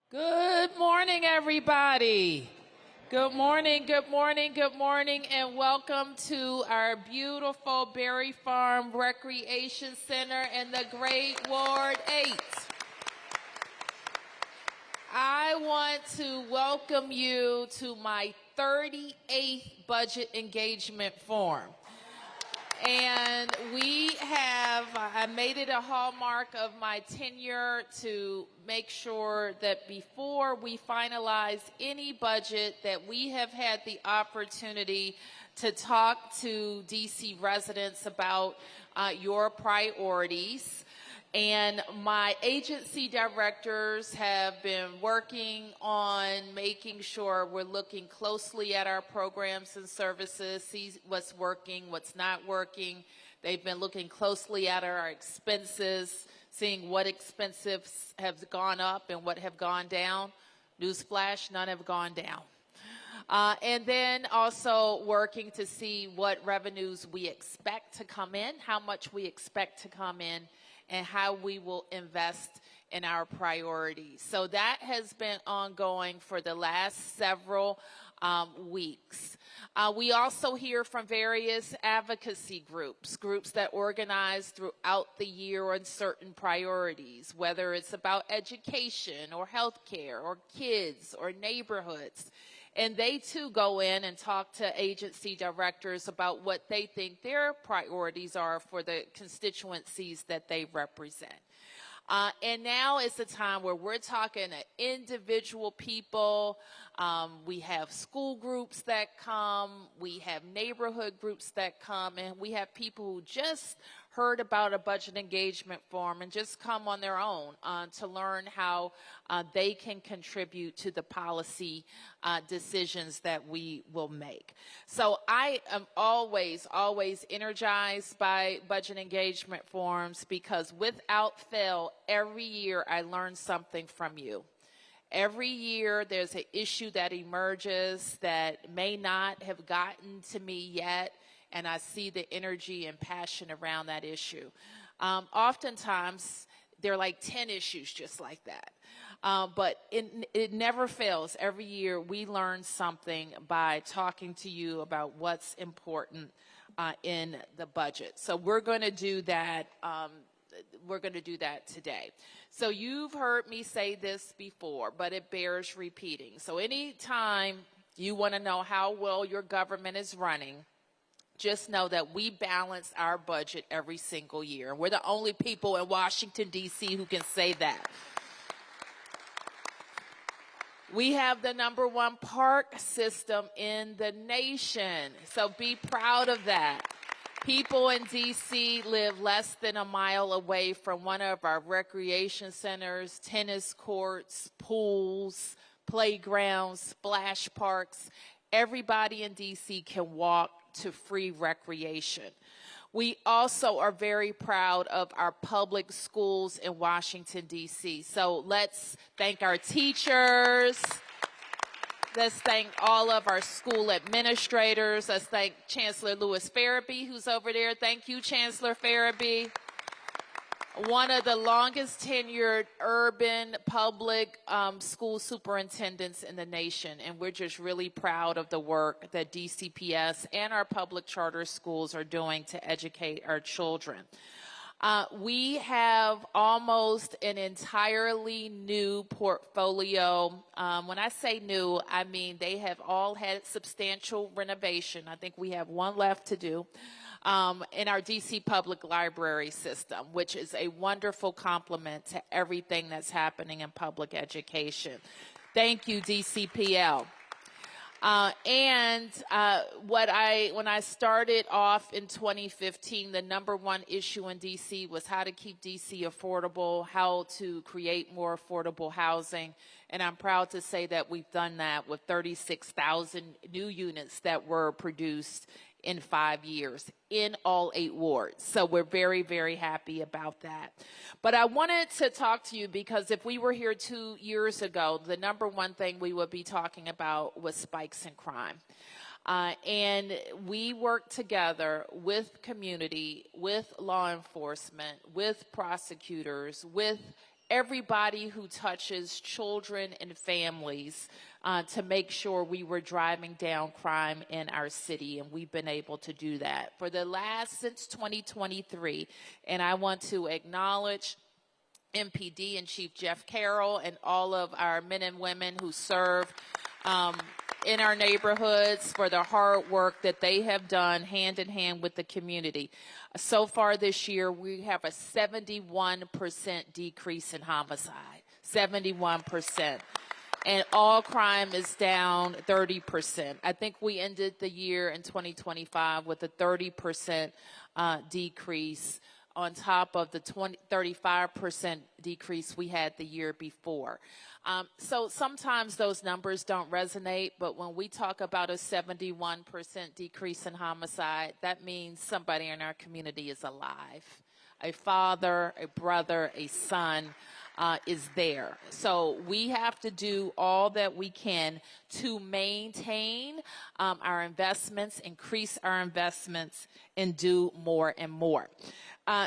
Good morning, everybody. Good morning, good morning, good morning, and welcome to our beautiful Berry Farm Recreation Center in the Great Ward 8. I want to welcome you to my 38th budget engagement forum. And I made it a hallmark of my tenure to make sure that before we finalize any budget that we have had the opportunity to talk to DC residents about your priorities. And my agency directors have been working on making sure we're looking closely at our programs and services, see what's working, what's not working. They've been looking closely at our expenses, seeing what expenses have gone up and what have gone down. Newsflash, none have gone down. And then also working to see what revenues we expect to come in, how much we expect to come in, and how we will invest in our priorities. So that has been ongoing for the last several weeks. We also hear from various advocacy groups that organize throughout the year on certain priorities, whether it's about education or healthcare or kids or neighborhoods. And they, too, go in and talk to agency directors about what they think their priorities are for the constituencies that they represent. And now is the time where we're talking to individual people. We have school groups that come. We have neighborhood groups that come. And we have people who just heard about a budget engagement forum and just come on their own to learn how they can contribute to the policy decisions that we will make. So I am always energized by budget engagement forums because without fail, every year I learn something from you. Every year there's an issue that emerges that may not have gotten to me yet, and I see the energy and passion around that issue. Oftentimes, there are like 10 issues just like that. But it never fails. Every year, we learn something by talking to you about what's important in the budget. So we're going to do that. We're going to do that today. So you've heard me say this before, but it bears repeating. So anytime you want to know how well your government is running, just know that we balance our budget every single year. We're the only people in Washington, D.C. who can say that. We have the #1 park system in the nation, so be proud of that. People in D.C. live less than a mile away from one of our recreation centers, tennis courts, pools, playgrounds, splash parks. Everybody in D.C. can walk to free recreation. We also are very proud of our public schools in Washington, D.C. So let's thank our teachers. Let's thank all of our school administrators. Let's thank Chancellor Lewis Farabee, who's over there. Thank you, Chancellor Farabee. One of the longest tenured urban public school superintendents in the nation, and we're just really proud of the work that DCPS and our public charter schools are doing to educate our children. We have almost an entirely new portfolio. When I say new, I mean they have all had substantial renovation. I think we have one left to do. In our DC Public Library system, which is a wonderful complement to everything that's happening in public education. Thank you, DCPL. When I started off in 2015, the #1 issue in DC was how to keep DC affordable, how to create more affordable housing. And I'm proud to say that we've done that with 36,000 new units that were produced in 5 years in all 8 wards. So we're very, very happy about that. But I wanted to talk to you because if we were here 2 years ago, the #1 thing we would be talking about was spikes in crime. And we worked together with community, with law enforcement, with prosecutors, with everybody who touches children and families to make sure we were driving down crime in our city, and we've been able to do that for the since 2023. And I want to acknowledge MPD and Chief Jeff Carroll and all of our men and women who serve in our neighborhoods for the hard work that they have done hand in hand with the community. So far this year, we have a 71% decrease in homicide, 71%. And all crime is down 30%. I think we ended the year in 2025 with a 30% decrease on top of the 35% decrease we had the year before. So sometimes those numbers don't resonate, but when we talk about a 71% decrease in homicide, that means somebody in our community is alive. A father, a brother, a son is there. So we have to do all that we can to maintain our investments, increase our investments, and do more and more.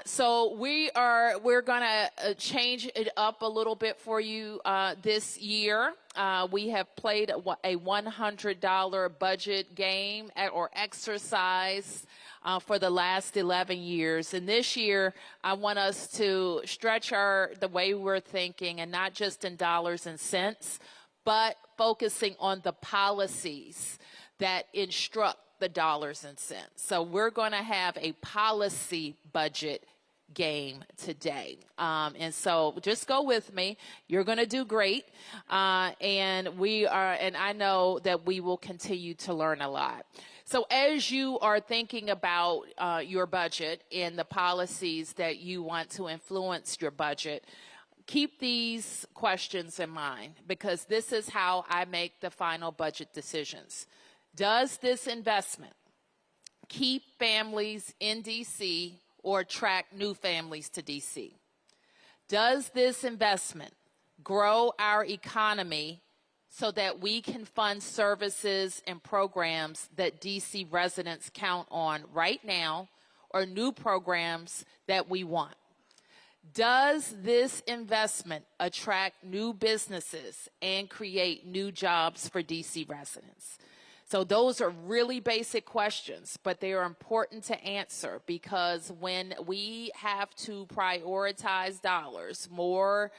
So we're going to change it up a little bit for you this year. We have played a $100 budget game or exercise for the last 11 years. And this year, I want us to stretch the way we're thinking, and not just in dollars and cents, but focusing on the policies that instruct the dollars and cents. So we're going to have a policy budget game today. And so just go with me. You're going to do great. And I know that we will continue to learn a lot. So as you are thinking about your budget and the policies that you want to influence your budget, keep these questions in mind, because this is how I make the final budget decisions. Does this investment keep families in D.C. or attract new families to D.C.? Does this investment grow our economy so that we can fund services and programs that D.C. residents count on right now, or new programs that we want? Does this investment attract new businesses and create new jobs for D.C. residents? So those are really basic questions, but they are important to answer, because when we have to prioritize dollars more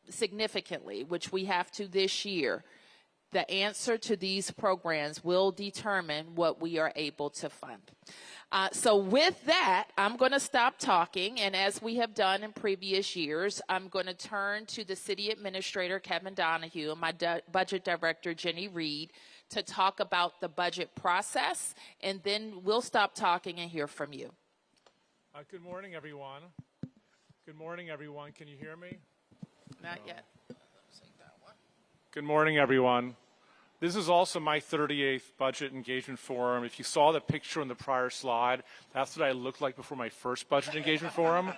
significantly, which we have to this year, the answer to these programs will determine what we are able to fund. So with that, I'm going to stop talking, and as we have done in previous years, I'm going to turn to the City Administrator, Kevin Donahue, and my Budget Director, Jenny Reed, to talk about the budget process, and then we'll stop talking and hear from you. Good morning, everyone. Good morning, everyone. Can you hear me? Not yet. Good morning, everyone. This is also my 38th Budget Engagement Forum. If you saw the picture on the prior slide, that's what I looked like before my first Budget Engagement Forum,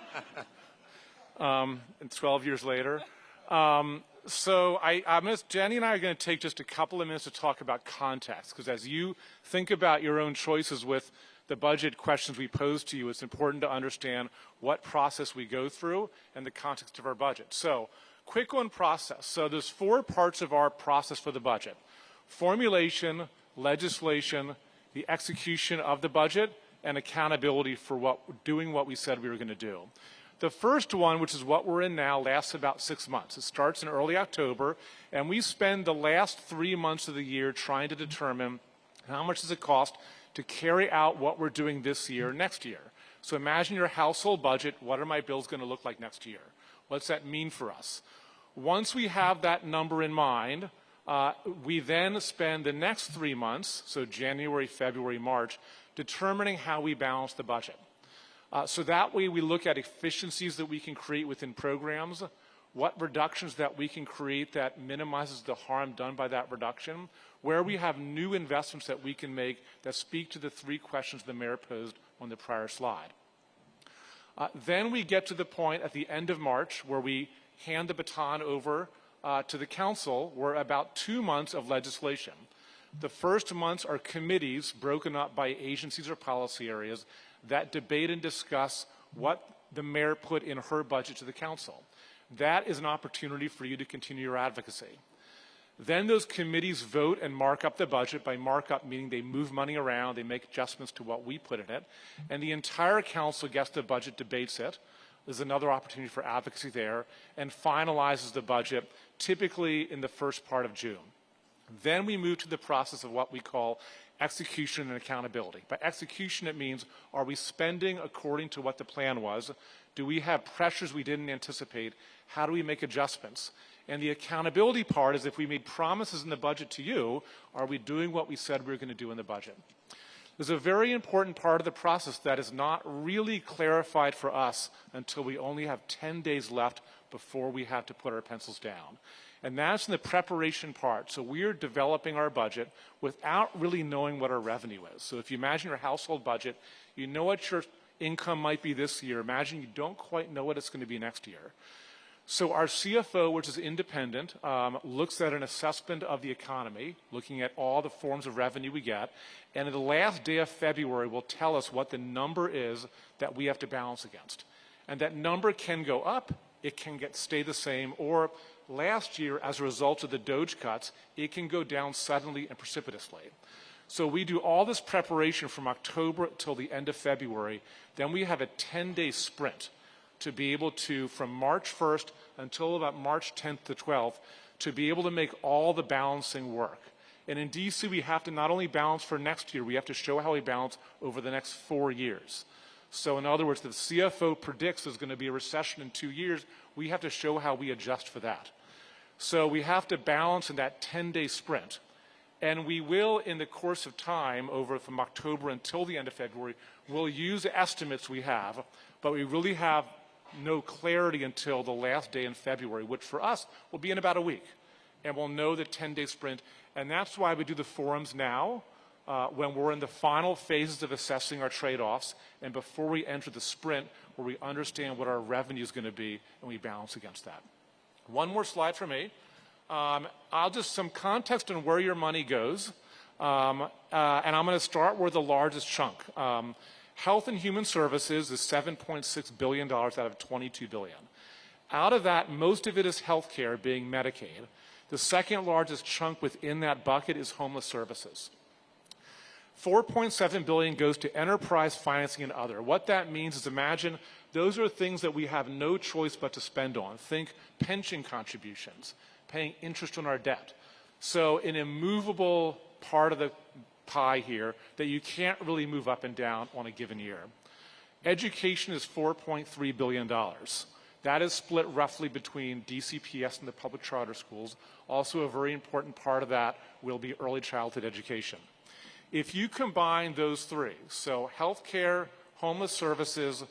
and 12 years later. So Jenny and I are going to take just a couple of minutes to talk about context, because as you think about your own choices with the budget questions we pose to you, it's important to understand what process we go through and the context of our budget. So, quick on process. So there's 4 parts of our process for the budget: formulation, legislation, the execution of the budget, and accountability for doing what we said we were going to do. The first one, which is what we're in now, lasts about 6 months. It starts in early October, and we spend the last 3 months of the year trying to determine how much does it cost to carry out what we're doing this year, next year. So imagine your household budget. What are my bills going to look like next year? What's that mean for us? Once we have that number in mind, we then spend the next 3 months, so January, February, March, determining how we balance the budget. So that way we look at efficiencies that we can create within programs, what reductions that we can create that minimizes the harm done by that reduction, where we have new investments that we can make that speak to the 3 questions the mayor posed on the prior slide. Then we get to the point at the end of March where we hand the baton over to the council. We're about 2 months of legislation. The first months are committees broken up by agencies or policy areas that debate and discuss what the mayor put in her budget to the council. that is an opportunity for you to continue your advocacy. Then those committees vote and mark up the budget. By markup, meaning they move money around, they make adjustments to what we put in it, and the entire council gets the budget, debates it. There's another opportunity for advocacy there, and finalizes the budget, typically in the first part of June. Then we move to the process of what we call execution and accountability. By execution, it means, are we spending according to what the plan was? Do we have pressures we didn't anticipate? How do we make adjustments? And the accountability part is, if we made promises in the budget to you, are we doing what we said we were going to do in the budget? There's a very important part of the process that is not really clarified for us until we only have 10 days left before we have to put our pencils down. And that's in the preparation part. So we're developing our budget without really knowing what our revenue is. So if you imagine your household budget, you know what your income might be this year. Imagine you don't quite know what it's going to be next year. So our CFO, which is independent, looks at an assessment of the economy, looking at all the forms of revenue we get, and at the last day of February will tell us what the number is that we have to balance against. And that number can go up, it can stay the same, or last year, as a result of the DOGE cuts, it can go down suddenly and precipitously. So we do all this preparation from October till the end of February. Then we have a 10-day sprint to be able to, from March 1st until about March 10th to 12th, to be able to make all the balancing work. And in DC, we have to not only balance for next year, we have to show how we balance over the next 4 years. So in other words, the CFO predicts there's going to be a recession in 2 years. We have to show how we adjust for that. So we have to balance in that 10-day sprint. And we will, in the course of time, over from October until the end of February, we'll use the estimates we have, but we really have no clarity until the last day in February, which for us will be in about a week. And we'll know the 10-day sprint. And that's why we do the forums now, when we're in the final phases of assessing our trade-offs, and before we enter the sprint, where we understand what our revenue is going to be, and we balance against that. One more slide for me. I'll just some context on where your money goes, and I'm going to start with the largest chunk. Health and Human Services is $7.6 billion out of $22 billion. Out of that, most of it is health care, being Medicaid. The second largest chunk within that bucket is homeless services. $4.7 billion goes to enterprise financing and other. What that means is, imagine those are things that we have no choice but to spend on. Think pension contributions, paying interest on our debt. So an immovable part of the pie here that you can't really move up and down on a given year. Education is $4.3 billion. That is split roughly between DCPS and the public charter schools. Also, a very important part of that will be early childhood education. If you combine those three, so healthcare, homeless services,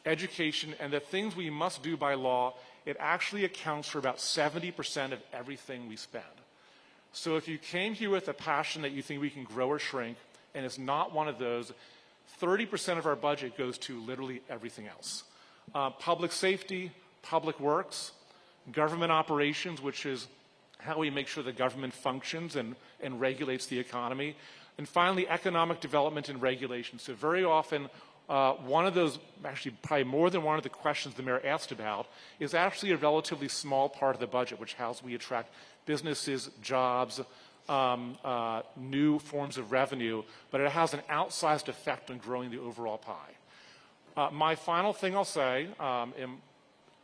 education, and the things we must do by law, it actually accounts for about 70% of everything we spend. So if you came here with a passion that you think we can grow or shrink, and it's not one of those, 30% of our budget goes to literally everything else. Public safety, public works, government operations, which is how we make sure the government functions and regulates the economy, and finally economic development and regulation. So very often, one of those, actually probably more than one of the questions the mayor asked about, is actually a relatively small part of the budget, which how we attract businesses, jobs, new forms of revenue, but it has an outsized effect on growing the overall pie. My final thing I'll say,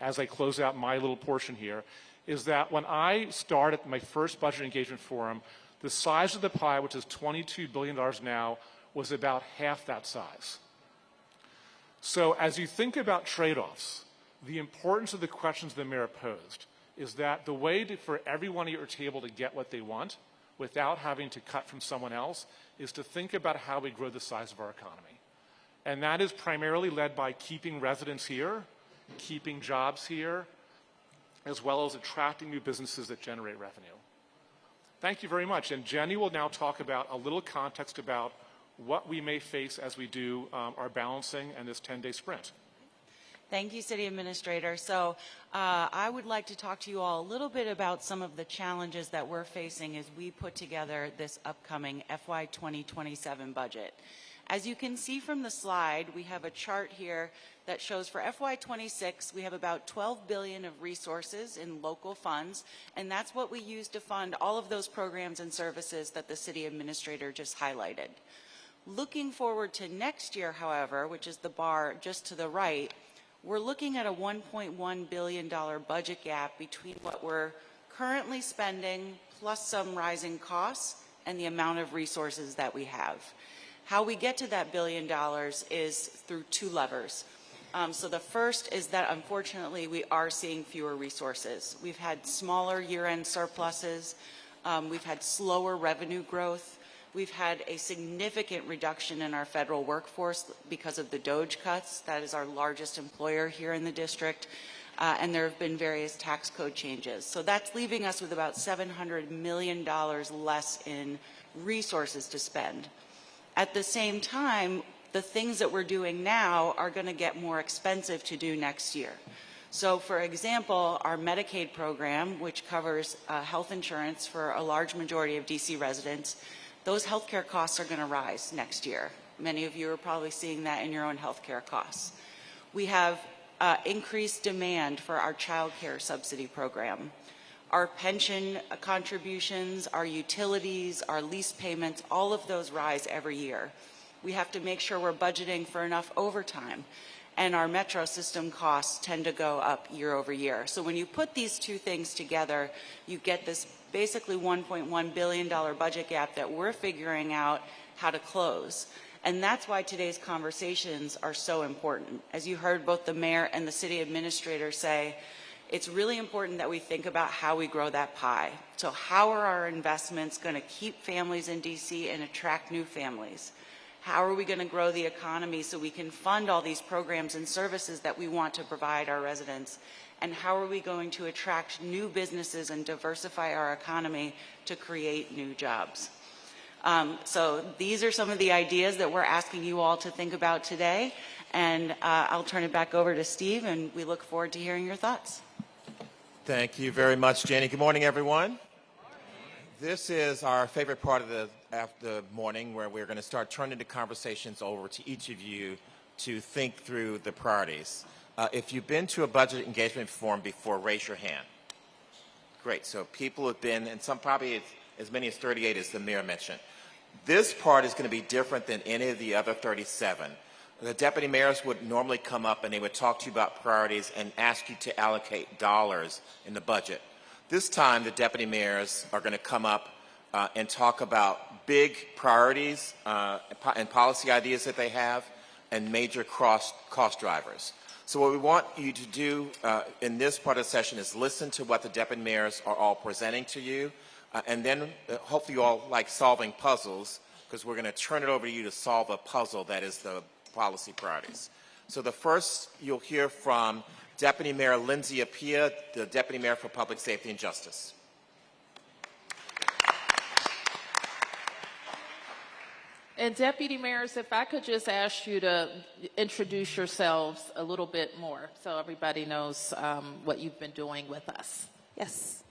as I close out my little portion here, is that when I started my first budget engagement forum, the size of the pie, which is $22 billion now, was about half that size. So as you think about trade-offs, the importance of the questions the mayor posed is that the way for everyone at your table to get what they want without having to cut from someone else is to think about how we grow the size of our economy. And that is primarily led by keeping residents here, keeping jobs here, as well as attracting new businesses that generate revenue. Thank you very much. And Jenny will now talk about a little context about what we may face as we do our balancing and this 10-day sprint. Thank you, City Administrator. So I would like to talk to you all a little bit about some of the challenges that we're facing as we put together this upcoming FY 2027 budget. As you can see from the slide, we have a chart here that shows for FY26, we have about $12 billion of resources in local funds, and that's what we use to fund all of those programs and services that the city administrator just highlighted. Looking forward to next year, however, which is the bar just to the right, we're looking at a $1.1 billion budget gap between what we're currently spending plus some rising costs and the amount of resources that we have. How we get to that $1 billion is through two levers. So the first is that unfortunately we are seeing fewer resources. We've had smaller year-end surpluses. We've had slower revenue growth. We've had a significant reduction in our federal workforce because of the DOGE cuts. That is our largest employer here in the district. And there have been various tax code changes. So that's leaving us with about $700 million less in resources to spend. At the same time, the things that we're doing now are going to get more expensive to do next year. So, for example, our Medicaid program, which covers health insurance for a large majority of DC residents, those healthcare costs are going to rise next year. Many of you are probably seeing that in your own healthcare costs. We have increased demand for our child care subsidy program. Our pension contributions, our utilities, our lease payments, all of those rise every year. We have to make sure we're budgeting for enough overtime, and our metro system costs tend to go up year over year. So when you put these two things together, you get this basically $1.1 billion budget gap that we're figuring out how to close. And that's why today's conversations are so important. As you heard both the mayor and the city administrator say, it's really important that we think about how we grow that pie. So how are our investments going to keep families in DC and attract new families? How are we going to grow the economy so we can fund all these programs and services that we want to provide our residents? And how are we going to attract new businesses and diversify our economy to create new jobs? So these are some of the ideas that we're asking you all to think about today. And I'll turn it back over to Steve, and we look forward to hearing your thoughts. Thank you very much, Jenny. Good morning, everyone. This is our favorite part of the morning, where we're going to start turning the conversations over to each of you to think through the priorities. If you've been to a budget engagement forum before, raise your hand. Great. So people have been, and some probably as many as 38, as the mayor mentioned. This part is going to be different than any of the other 37. The deputy mayors would normally come up and they would talk to you about priorities and ask you to allocate dollars in the budget. This time, the deputy mayors are going to come up and talk about big priorities and policy ideas that they have and major cost drivers. So what we want you to do in this part of the session is listen to what the deputy mayors are all presenting to you, and then hopefully you all like solving puzzles, because we're going to turn it over to you to solve a puzzle that is the policy priorities. So the first, you'll hear from Deputy Mayor Lindsay Appiah, the Deputy Mayor for Public Safety and Justice. And Deputy Mayors, if I could just ask you to introduce yourselves a little bit more so everybody knows what you've been doing with us. Yes.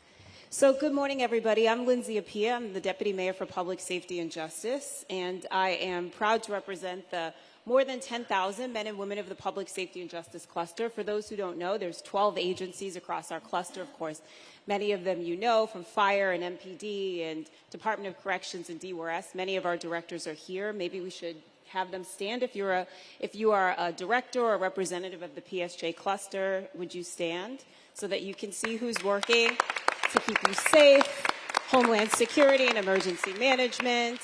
So good morning, everybody. I'm Lindsay Appiah. I'm the Deputy Mayor for Public Safety and Justice, and I am proud to represent the more than 10,000 men and women of the Public Safety and Justice Cluster. For those who don't know, there's 12 agencies across our cluster, of course. Many of them you know, from Fire and MPD and Department of Corrections and DWRS. Many of our directors are here. Maybe we should have them stand. If you are a director or a representative of the PSJ cluster, would you stand so that you can see who's working to keep you safe? Homeland Security and Emergency Management.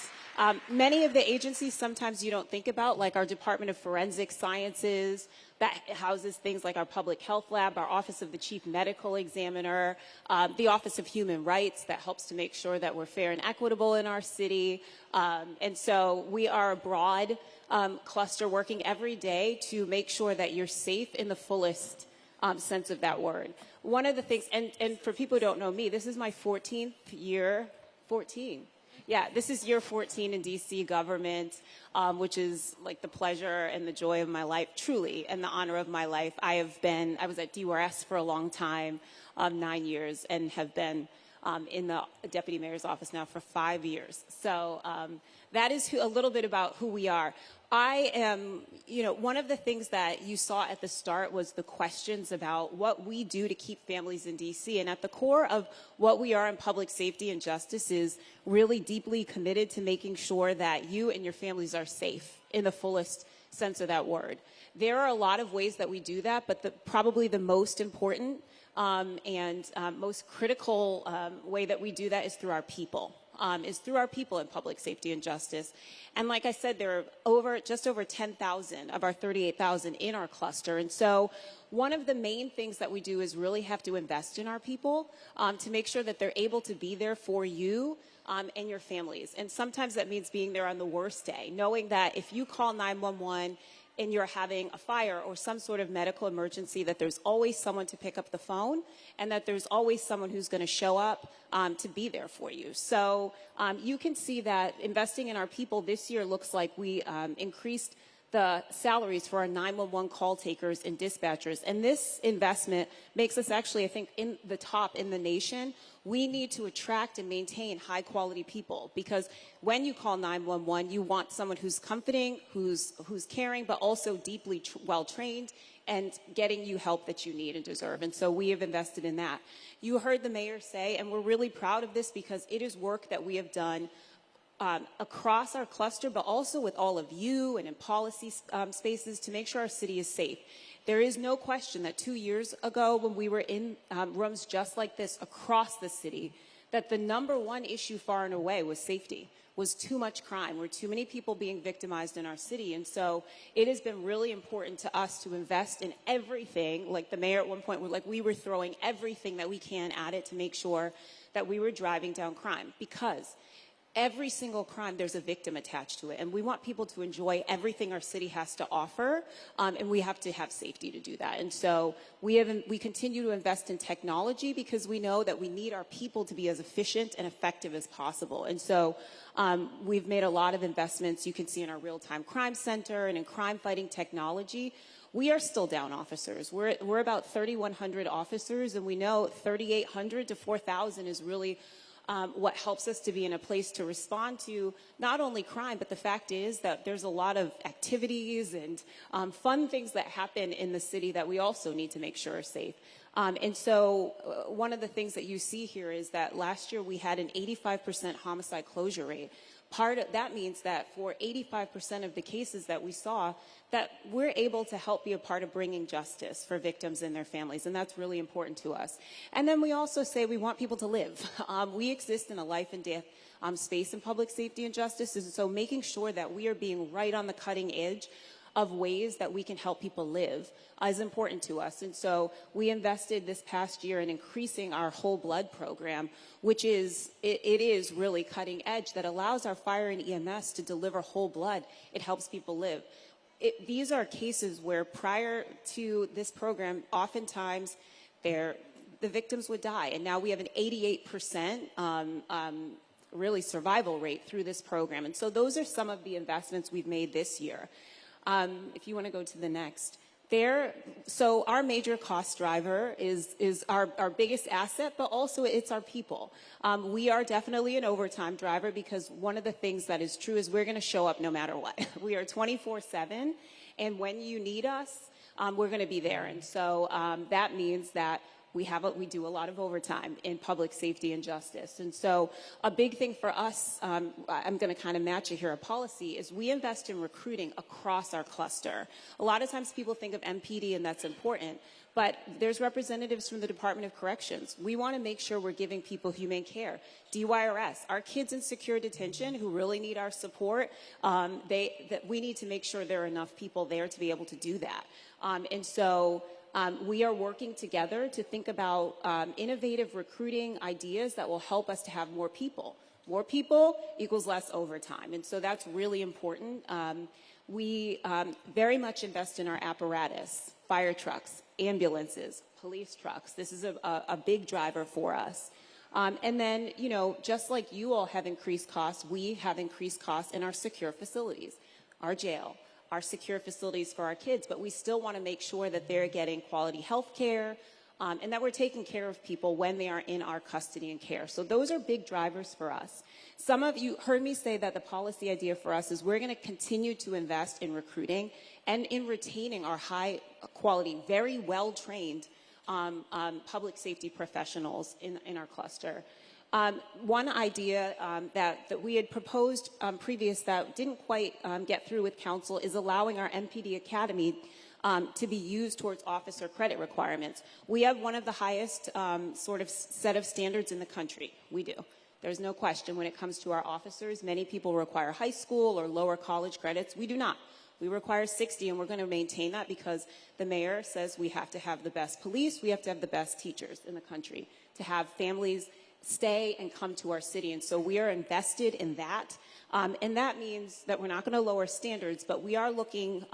Many of the agencies sometimes you don't think about, like our Department of Forensic Sciences, that houses things like our Public Health Lab, our Office of the Chief Medical Examiner, the Office of Human Rights that helps to make sure that we're fair and equitable in our city. And so we are a broad cluster working every day to make sure that you're safe in the fullest sense of that word. One of the things, and for people who don't know me, this is my 14th year, 14. Yeah, this is year 14 in DC government, which is like the pleasure and the joy of my life, truly, and the honor of my life. I was at DWRS for a long time, 9 years, and have been in the deputy mayor's office now for 5 years. So that is a little bit about who we are. I am, one of the things that you saw at the start was the questions about what we do to keep families in D.C. And at the core of what we are in public safety and justice is really deeply committed to making sure that you and your families are safe in the fullest sense of that word. There are a lot of ways that we do that, but probably the most important and most critical way that we do that is through our people. In public safety and justice. And like I said, there are just over 10,000 of our 38,000 in our cluster. And so one of the main things that we do is really have to invest in our people to make sure that they're able to be there for you and your families. And sometimes that means being there on the worst day, knowing that if you call 911 and you're having a fire or some sort of medical emergency, that there's always someone to pick up the phone and that there's always someone who's going to show up to be there for you. So you can see that investing in our people this year looks like we increased the salaries for our 911 call takers and dispatchers. And this investment makes us actually, I think, in the top in the nation. We need to attract and maintain high quality people because when you call 911, you want someone who's comforting, who's caring, but also deeply well trained and getting you help that you need and deserve. And so we have invested in that. You heard the mayor say, and we're really proud of this because it is work that we have done across our cluster, but also with all of you and in policy spaces to make sure our city is safe. There is no question that 2 years ago when we were in rooms just like this across the city, that the number one issue far and away was safety, was too much crime, were too many people being victimized in our city. And so it has been really important to us to invest in everything. Like the mayor at one point, we were throwing everything that we can at it to make sure that we were driving down crime because every single crime, there's a victim attached to it. And we want people to enjoy everything our city has to offer, and we have to have safety to do that. And so we continue to invest in technology because we know that we need our people to be as efficient and effective as possible. And so we've made a lot of investments. You can see in our real-time crime center and in crime-fighting technology. We are still down officers. We're about 3,100 officers, and we know 3,800 to 4,000 is really what helps us to be in a place to respond to not only crime, but the fact is that there's a lot of activities and fun things that happen in the city that we also need to make sure are safe. And so one of the things that you see here is that last year we had an 85% homicide closure rate. That means that for 85% of the cases that we saw, that we're able to help be a part of bringing justice for victims and their families, and that's really important to us. And then we also say we want people to live. We exist in a life and death space in public safety and justice, and so making sure that we are being right on the cutting edge of ways that we can help people live is important to us. And so we invested this past year in increasing our whole blood program, which is really cutting edge that allows our fire and EMS to deliver whole blood. It helps people live. These are cases where prior to this program, oftentimes the victims would die. And now we have an 88% really survival rate through this program. And so those are some of the investments we've made this year. If you want to go to the next. So our major cost driver is our biggest asset, but also it's our people. We are definitely an overtime driver because one of the things that is true is we're going to show up no matter what. We are 24/7, and when you need us, we're going to be there. And so that means that we do a lot of overtime in public safety and justice. And so a big thing for us, I'm going to kind of match it here, a policy, is we invest in recruiting across our cluster. A lot of times people think of MPD and that's important, but there's representatives from the Department of Corrections. We want to make sure we're giving people humane care. DYRS, our kids in secure detention who really need our support, we need to make sure there are enough people there to be able to do that. And so we are working together to think about innovative recruiting ideas that will help us to have more people. More people equals less overtime, and so that's really important. We very much invest in our apparatus, fire trucks, ambulances, police trucks. This is a big driver for us. And then, just like you all have increased costs, we have increased costs in our secure facilities, our jail, our secure facilities for our kids, but we still want to make sure that they're getting quality health care, and that we're taking care of people when they are in our custody and care. So those are big drivers for us. Some of you heard me say that the policy idea for us is we're going to continue to invest in recruiting and in retaining our high quality, very well-trained public safety professionals in our cluster. One idea that we had proposed previous that didn't quite get through with council is allowing our MPD Academy to be used towards officer credit requirements. We have one of the highest sort of set of standards in the country. We do. There's no question when it comes to our officers. Many people require high school or lower college credits. We do not. We require 60, and we're going to maintain that because the mayor says we have to have the best police, we have to have the best teachers in the country to have families stay and come to our city. And so we are invested in that. And that means that we're not going to lower standards, but we are looking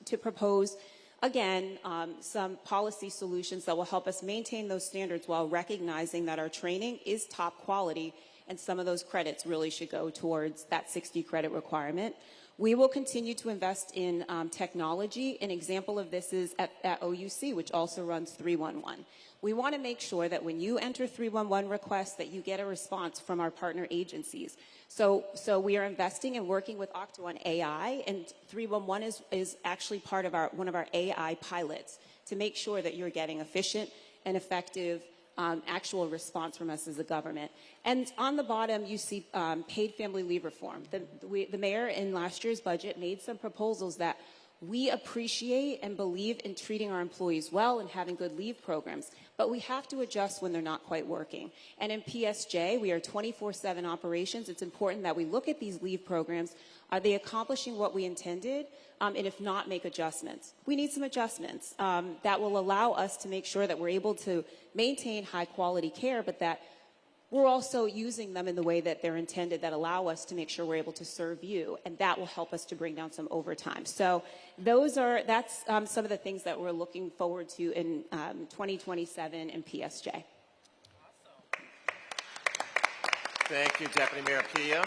to propose, again, some policy solutions that will help us maintain those standards while recognizing that our training is top quality, and some of those credits really should go towards that 60 credit requirement. We will continue to invest in technology. An example of this is at OUC, which also runs 311. We want to make sure that when you enter 311 requests that you get a response from our partner agencies. So we are investing and working with Octo on AI, and 311 is actually part of one of our AI pilots to make sure that you're getting efficient and effective actual response from us as a government. And on the bottom, you see paid family leave reform. The mayor in last year's budget made some proposals that we appreciate and believe in treating our employees well and having good leave programs, but we have to adjust when they're not quite working. And in PSJ, we are 24/7 operations. It's important that we look at these leave programs. Are they accomplishing what we intended? And if not, make adjustments. We need some adjustments that will allow us to make sure that we're able to maintain high quality care, but that we're also using them in the way that they're intended, that allow us to make sure we're able to serve you, and that will help us to bring down some overtime. So that's some of the things that we're looking forward to in 2027 in PSJ. Thank you, Deputy Mayor Pia.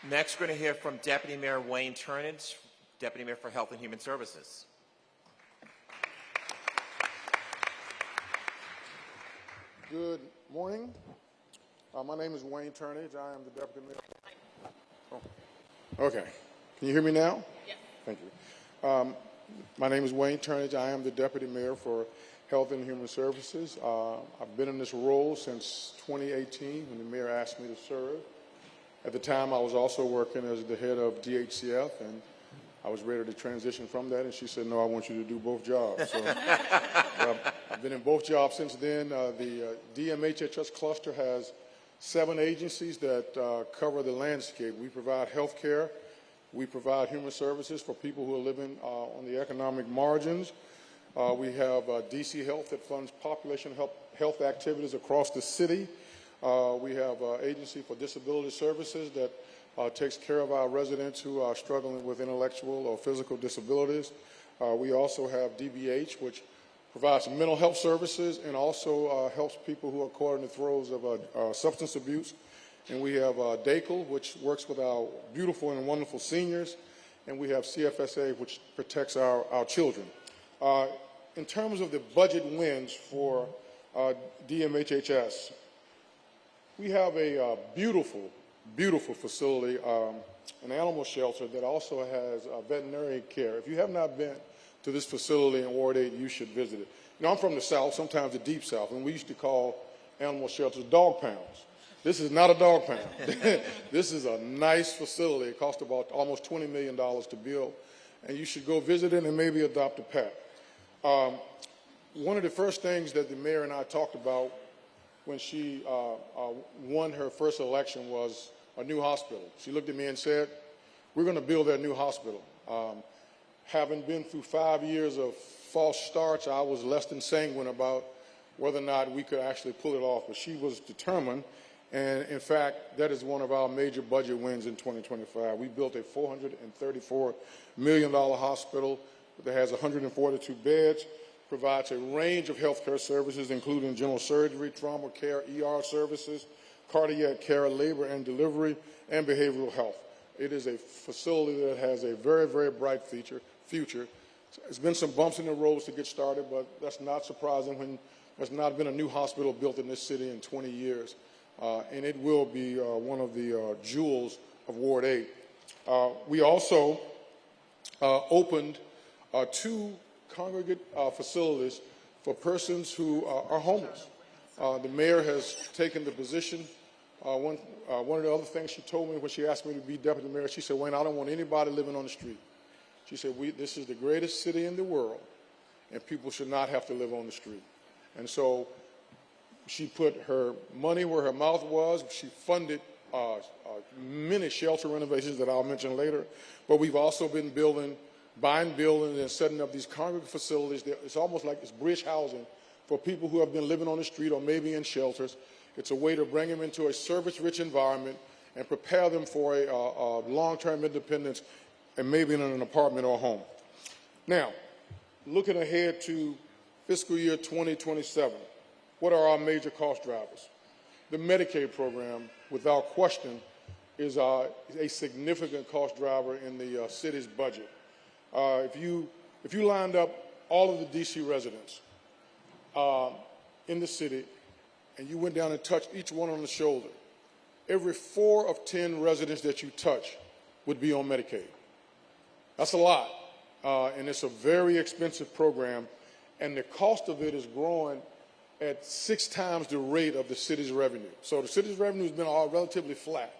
Next, we're going to hear from Deputy Mayor Wayne Turnage, Deputy Mayor for Health and Human Services. Good morning. My name is Wayne Turnage. I am the Deputy Mayor. Oh. Okay. Can you hear me now? Yes. Thank you. My name is Wayne Turnage. I am the Deputy Mayor for Health and Human Services. I've been in this role since 2018 when the mayor asked me to serve. At the time, I was also working as the head of DHCF, and I was ready to transition from that, and she said, no, I want you to do both jobs. So I've been in both jobs since then. The DMHHS cluster has 7 agencies that cover the landscape. We provide health care. We provide human services for people who are living on the economic margins. We have DC Health that funds population health activities across the city. We have an agency for disability services that takes care of our residents who are struggling with intellectual or physical disabilities. We also have DBH, which provides mental health services and also helps people who are caught in the throes of substance abuse. And we have DACL, which works with our beautiful and wonderful seniors. And we have CFSA, which protects our children. In terms of the budget wins for DMHHS, we have a beautiful, beautiful facility, an animal shelter that also has veterinary care. If you have not been to this facility in Ward 8, you should visit it. You know, I'm from the South, sometimes the deep South, and we used to call animal shelters dog pounds. This is not a dog pound. This is a nice facility. It cost about almost $20 million to build, and you should go visit it and maybe adopt a pet. One of the first things that the mayor and I talked about when she won her first election was a new hospital. She looked at me and said, we're going to build that new hospital. Having been through 5 years of false starts, I was less than sanguine about whether or not we could actually pull it off, but she was determined, and in fact, that is one of our major budget wins in 2025. We built a $434 million hospital that has 142 beds, provides a range of healthcare services, including general surgery, trauma care, ER services, cardiac care, labor and delivery, and behavioral health. It is a facility that has a very, very bright future. There's been some bumps in the roads to get started, but that's not surprising when there's not been a new hospital built in this city in 20 years. And it will be one of the jewels of Ward 8. We also opened 2 congregate facilities for persons who are homeless. The mayor has taken the position. One of the other things she told me when she asked me to be deputy mayor, she said, Wayne, I don't want anybody living on the street. She said, this is the greatest city in the world, and people should not have to live on the street. And so she put her money where her mouth was. She funded many shelter renovations that I'll mention later. But we've also been buying buildings and setting up these congregate facilities. It's almost like it's bridge housing for people who have been living on the street or maybe in shelters. It's a way to bring them into a service-rich environment and prepare them for a long-term independence and maybe in an apartment or a home. Now, looking ahead to fiscal year 2027, what are our major cost drivers? The Medicaid program, without question, is a significant cost driver in the city's budget. If you lined up all of the D.C. residents in the city and you went down and touched each one on the shoulder, every 4 of 10 residents that you touch would be on Medicaid. That's a lot, and it's a very expensive program, and the cost of it is growing at 6 times the rate of the city's revenue. So the city's revenue has been all relatively flat.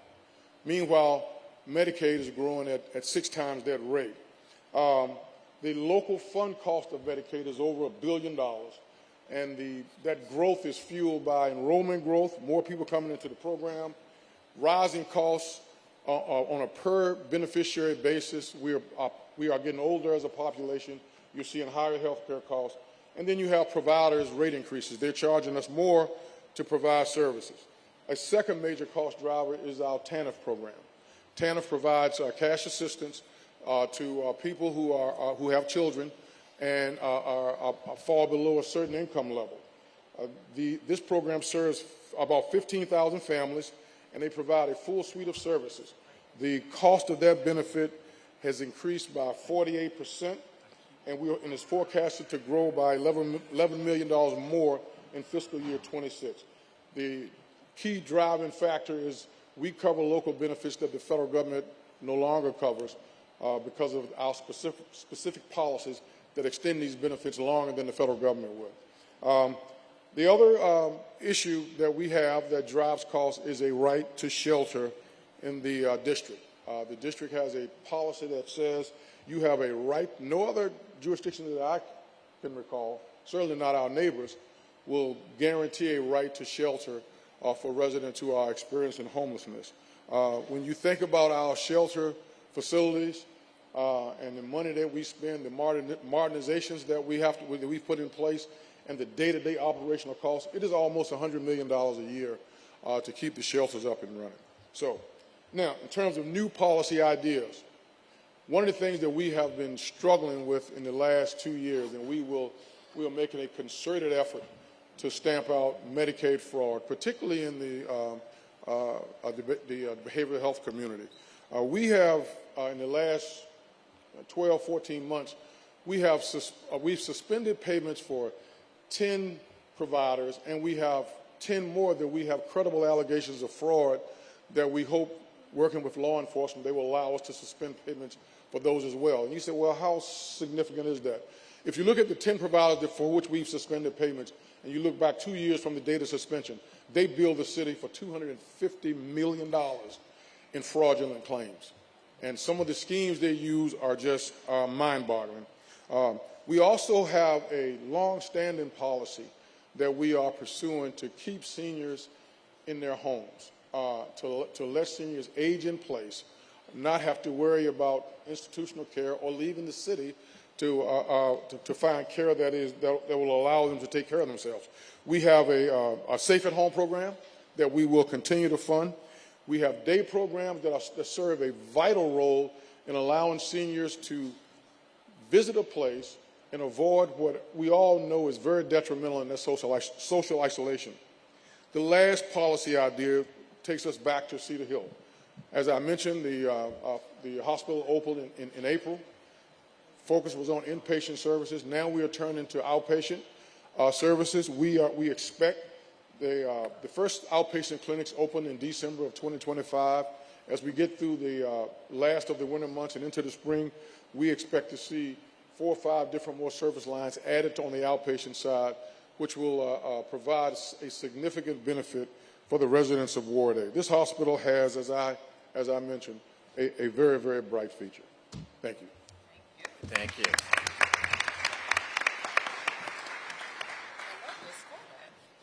Meanwhile, Medicaid is growing at 6 times that rate. The local fund cost of Medicaid is over $1 billion, and that growth is fueled by enrollment growth, more people coming into the program, rising costs on a per beneficiary basis. We are getting older as a population. You're seeing higher health care costs. And then you have providers' rate increases. They're charging us more to provide services. A second major cost driver is our TANF program. TANF provides cash assistance to people who have children and fall below a certain income level. This program serves about 15,000 families, and they provide a full suite of services. The cost of that benefit has increased by 48%, and it's forecasted to grow by $11 million more in fiscal year 26. The key driving factor is we cover local benefits that the federal government no longer covers because of our specific policies that extend these benefits longer than the federal government would. The other issue that we have that drives costs is a right to shelter in the district. The district has a policy that says you have a right. No other jurisdiction that I can recall, certainly not our neighbors, will guarantee a right to shelter for residents who are experiencing homelessness. When you think about our shelter facilities and the money that we spend, the modernizations that we've put in place, and the day-to-day operational costs, it is almost $100 million a year to keep the shelters up and running. So now, in terms of new policy ideas, one of the things that we have been struggling with in the last 2 years, and we are making a concerted effort to stamp out Medicaid fraud, particularly in the behavioral health community. We have, in the last 12, 14 months, we've suspended payments for 10 providers, and we have 10 more that we have credible allegations of fraud that we hope, working with law enforcement, they will allow us to suspend payments for those as well. And you say, well, how significant is that? If you look at the 10 providers for which we've suspended payments, and you look back 2 years from the date of suspension, they billed the city for $250 million in fraudulent claims. And some of the schemes they use are just mind-boggling. We also have a long-standing policy that we are pursuing to keep seniors in their homes, to let seniors age in place, not have to worry about institutional care or leaving the city to find care that will allow them to take care of themselves. We have a Safe at Home program that we will continue to fund. We have day programs that serve a vital role in allowing seniors to visit a place and avoid what we all know is very detrimental in their social isolation. The last policy idea takes us back to Cedar Hill. As I mentioned, the hospital opened in April. focus was on inpatient services. Now we are turning to outpatient services. We expect the first outpatient clinics open in December of 2025. As we get through the last of the winter months and into the spring, we expect to see 4 or 5 different more service lines added on the outpatient side, which will provide a significant benefit for the residents of Ward A. This hospital has, as I mentioned, a very, very bright future. Thank you. Thank you.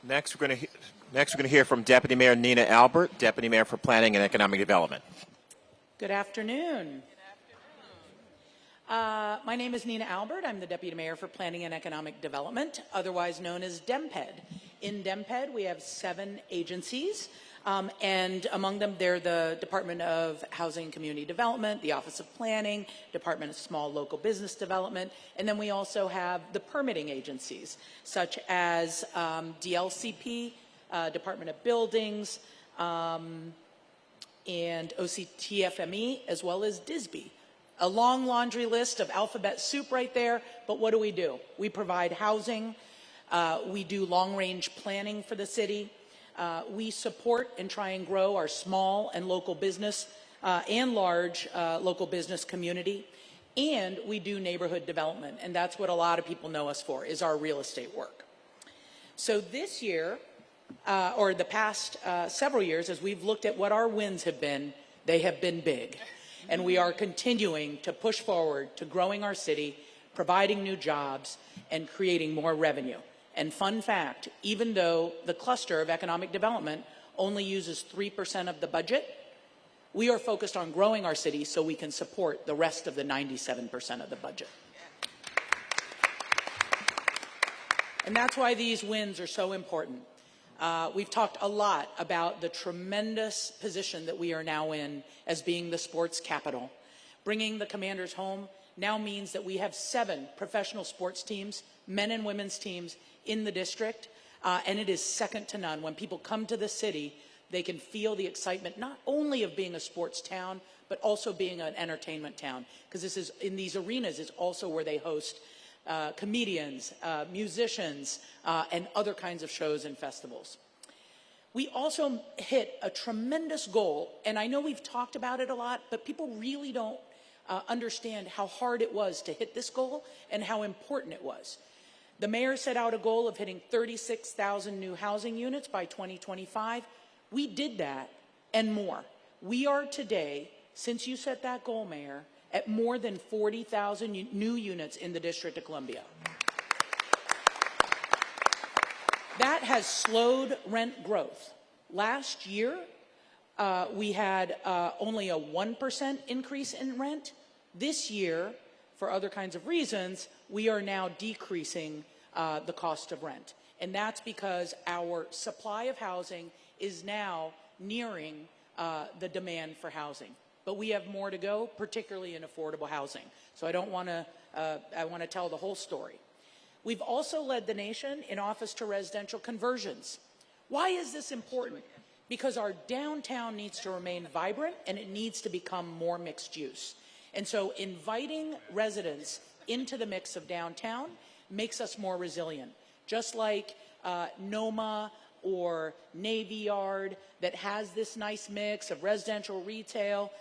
Next, we're going to hear from Deputy Mayor Nina Albert, Deputy Mayor for Planning and Economic Development. Good afternoon. My name is Nina Albert. I'm the Deputy Mayor for Planning and Economic Development, otherwise known as DEMPED. In DEMPED, we have 7 agencies, and among them, they're the Department of Housing and Community Development, the Office of Planning, Department of Small Local Business Development, and then we also have the permitting agencies, such as DLCP, Department of Buildings, and OCTFME, as well as DISB. A long laundry list of alphabet soup right there, but what do? We provide housing, we do long-range planning for the city, we support and try and grow our small and local business and large local business community, and we do neighborhood development, and that's what a lot of people know us for, is our real estate work. So this year, or the past several years, as we've looked at what our wins have been, they have been big. And we are continuing to push forward to growing our city, providing new jobs, and creating more revenue. And fun fact, even though the cluster of economic development only uses 3% of the budget, we are focused on growing our city so we can support the rest of the 97% of the budget. And that's why these wins are so important. We've talked a lot about the tremendous position that we are now in as being the sports capital. Bringing the Commanders home now means that we have 7 professional sports teams, men and women's teams, in the district, and it is second to none. When people come to the city, they can feel the excitement not only of being a sports town, but also being an entertainment town, because this is, in these arenas, is also where they host comedians, musicians, and other kinds of shows and festivals. We also hit a tremendous goal, and I know we've talked about it a lot, but people really don't understand how hard it was to hit this goal and how important it was. The mayor set out a goal of hitting 36,000 new housing units by 2025. We did that and more. We are today, since you set that goal, Mayor, at more than 40,000 new units in the District of Columbia. That has slowed rent growth. Last year, we had only a 1% increase in rent. This year, for other kinds of reasons, we are now decreasing the cost of rent. And that's because our supply of housing is now nearing the demand for housing. But we have more to go, particularly in affordable housing. So I want to tell the whole story. We've also led the nation in office to residential conversions. Why is this important? Because our downtown needs to remain vibrant and it needs to become more mixed use. And so inviting residents into the mix of downtown makes us more resilient. Just like NOMA or Navy Yard that has this nice mix of residential, retail,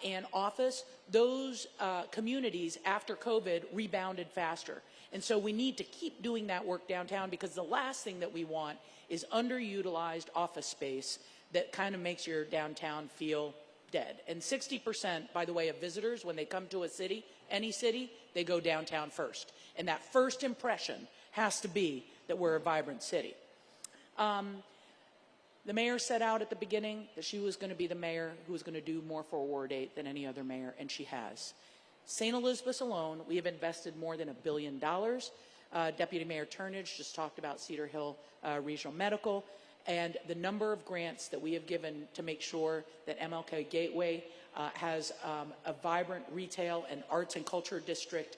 and office, those communities after COVID rebounded faster. And so we need to keep doing that work downtown, because the last thing that we want is underutilized office space that kind of makes your downtown feel dead. And 60%, by the way, of visitors, when they come to a city, any city, they go downtown first. And that first impression has to be that we're a vibrant city. The mayor set out at the beginning that she was going to be the mayor who was going to do more for Ward 8 than any other mayor, and she has. St. Elizabeth's alone, we have invested more than $1 billion. Deputy Mayor Turnage just talked about Cedar Hill Regional Medical, and the number of grants that we have given to make sure that MLK Gateway has a vibrant retail and arts and culture district.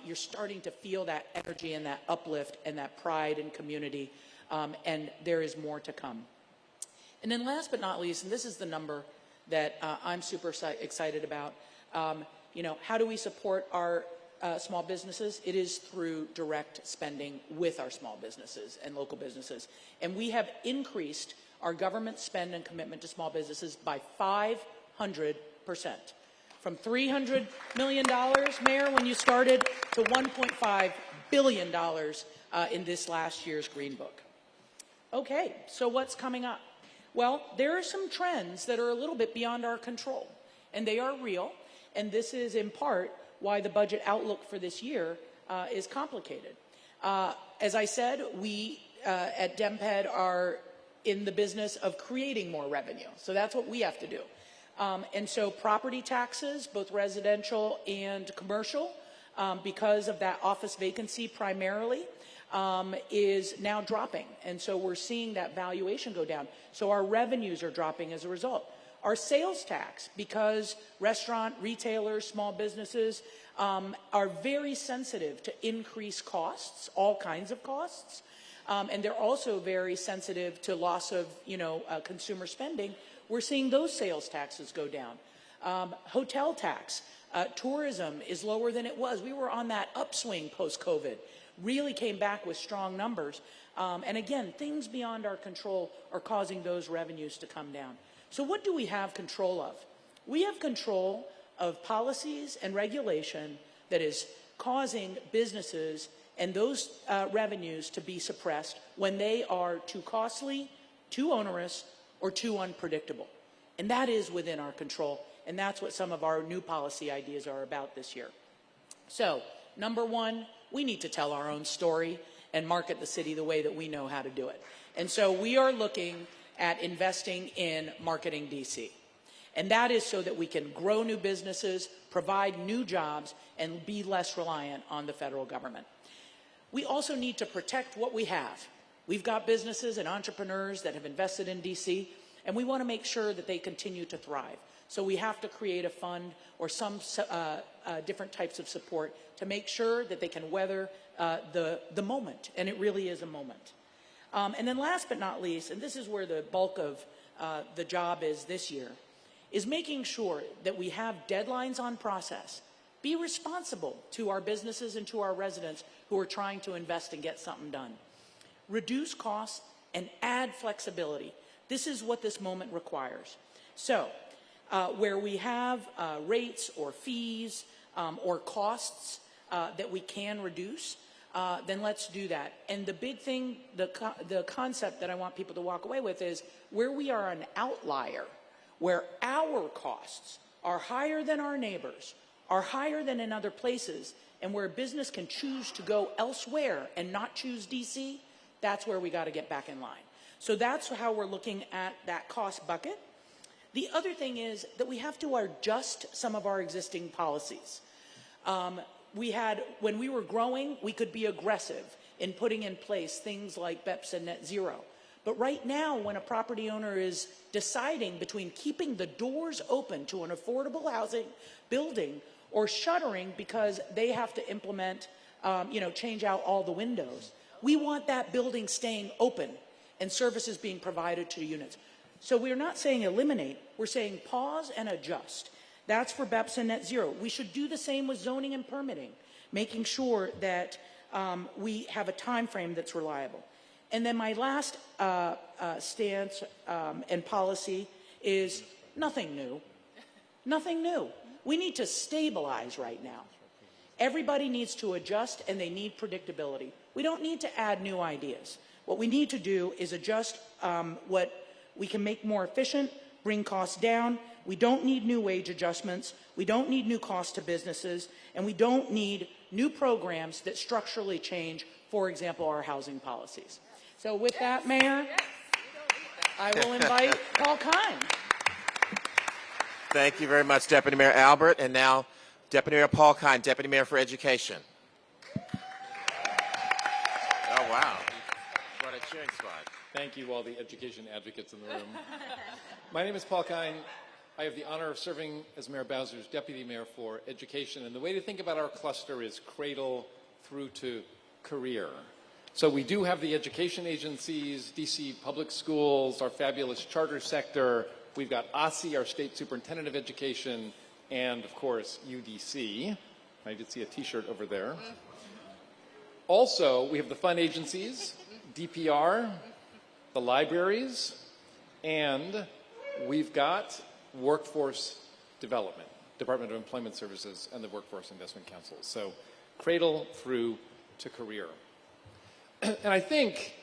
You're starting to feel that energy and that uplift and that pride and community, and there is more to come. And then last but not least, and this is the number that I'm super excited about, you know, how do we support our small businesses, it is through direct spending with our small businesses and local businesses. And we have increased our government spend and commitment to small businesses by 500%. From $300 million, Mayor, when you started, to $1.5 billion in this last year's Green Book. Okay, so what's coming up? Well, there are some trends that are a little bit beyond our control, and they are real, and this is in part why the budget outlook for this year is complicated. As I said, we at DemPed are in the business of creating more revenue, so that's what we have to do. And so property taxes, both residential and commercial, because of that office vacancy primarily, is now dropping. And so we're seeing that valuation go down. So our revenues are dropping as a result. Our sales tax, because restaurant, retailers, small businesses are very sensitive to increased costs, all kinds of costs. And they're also very sensitive to loss of, consumer spending. We're seeing those sales taxes go down. Hotel tax, tourism is lower than it was. We were on that upswing post-COVID. Really came back with strong numbers. And again, things beyond our control are causing those revenues to come down. So what do we have control of? We have control of policies and regulation that is causing businesses and those revenues to be suppressed when they are too costly, too onerous, or too unpredictable. And that is within our control. And that's what some of our new policy ideas are about this year. So, number one, we need to tell our own story and market the city the way that we know how to do it. And so we are looking at investing in Marketing DC. And that is so that we can grow new businesses, provide new jobs, and be less reliant on the federal government. We also need to protect what we have. We've got businesses and entrepreneurs that have invested in DC, and we want to make sure that they continue to thrive. So we have to create a fund or some different types of support to make sure that they can weather the moment, and it really is a moment. And then last but not least, and this is where the bulk of the job is this year, is making sure that we have deadlines on process. Be responsible to our businesses and to our residents who are trying to invest and get something done. Reduce costs and add flexibility. This is what this moment requires. So, where we have rates or fees or costs that we can reduce, then let's do that. And the big thing, the concept that I want people to walk away with is where we are an outlier, where our costs are higher than our neighbors, are higher than in other places, and where a business can choose to go elsewhere and not choose DC, that's where we got to get back in line. So that's how we're looking at that cost bucket. The other thing is that we have to adjust some of our existing policies. When we were growing, we could be aggressive in putting in place things like BEPS and Net Zero. But right now, when a property owner is deciding between keeping the doors open to an affordable housing building or shuttering because they have to implement, change out all the windows, we want that building staying open and services being provided to units. So we're not saying eliminate, we're saying pause and adjust. That's for BEPS and Net Zero. We should do the same with zoning and permitting, making sure that we have a time frame that's reliable. And then my last stance and policy is nothing new. Nothing new. We need to stabilize right now. Everybody needs to adjust and they need predictability. We don't need to add new ideas. What we need to do is adjust what we can make more efficient, bring costs down. We don't need new wage adjustments. We don't need new costs to businesses. And we don't need new programs that structurally change, for example, our housing policies. So with that, Mayor, I will invite Paul Kine. Thank you very much, Deputy Mayor Albert. And now, Deputy Mayor Paul Kine, Deputy Mayor for Education. Oh, wow. What a cheering squad. Thank you, all the education advocates in the room. My name is Paul Kine. I have the honor of serving as Mayor Bowser's Deputy Mayor for Education. And the way to think about our cluster is cradle through to career. So we do have the education agencies, DC Public Schools, our fabulous charter sector. We've got OSSI, our State Superintendent of Education, and, of course, UDC. I did see a T-shirt over there. Also, we have the fund agencies, DPR, the libraries, and we've got workforce development, Department of Employment Services, and the Workforce Investment Council. So cradle through to career. And I think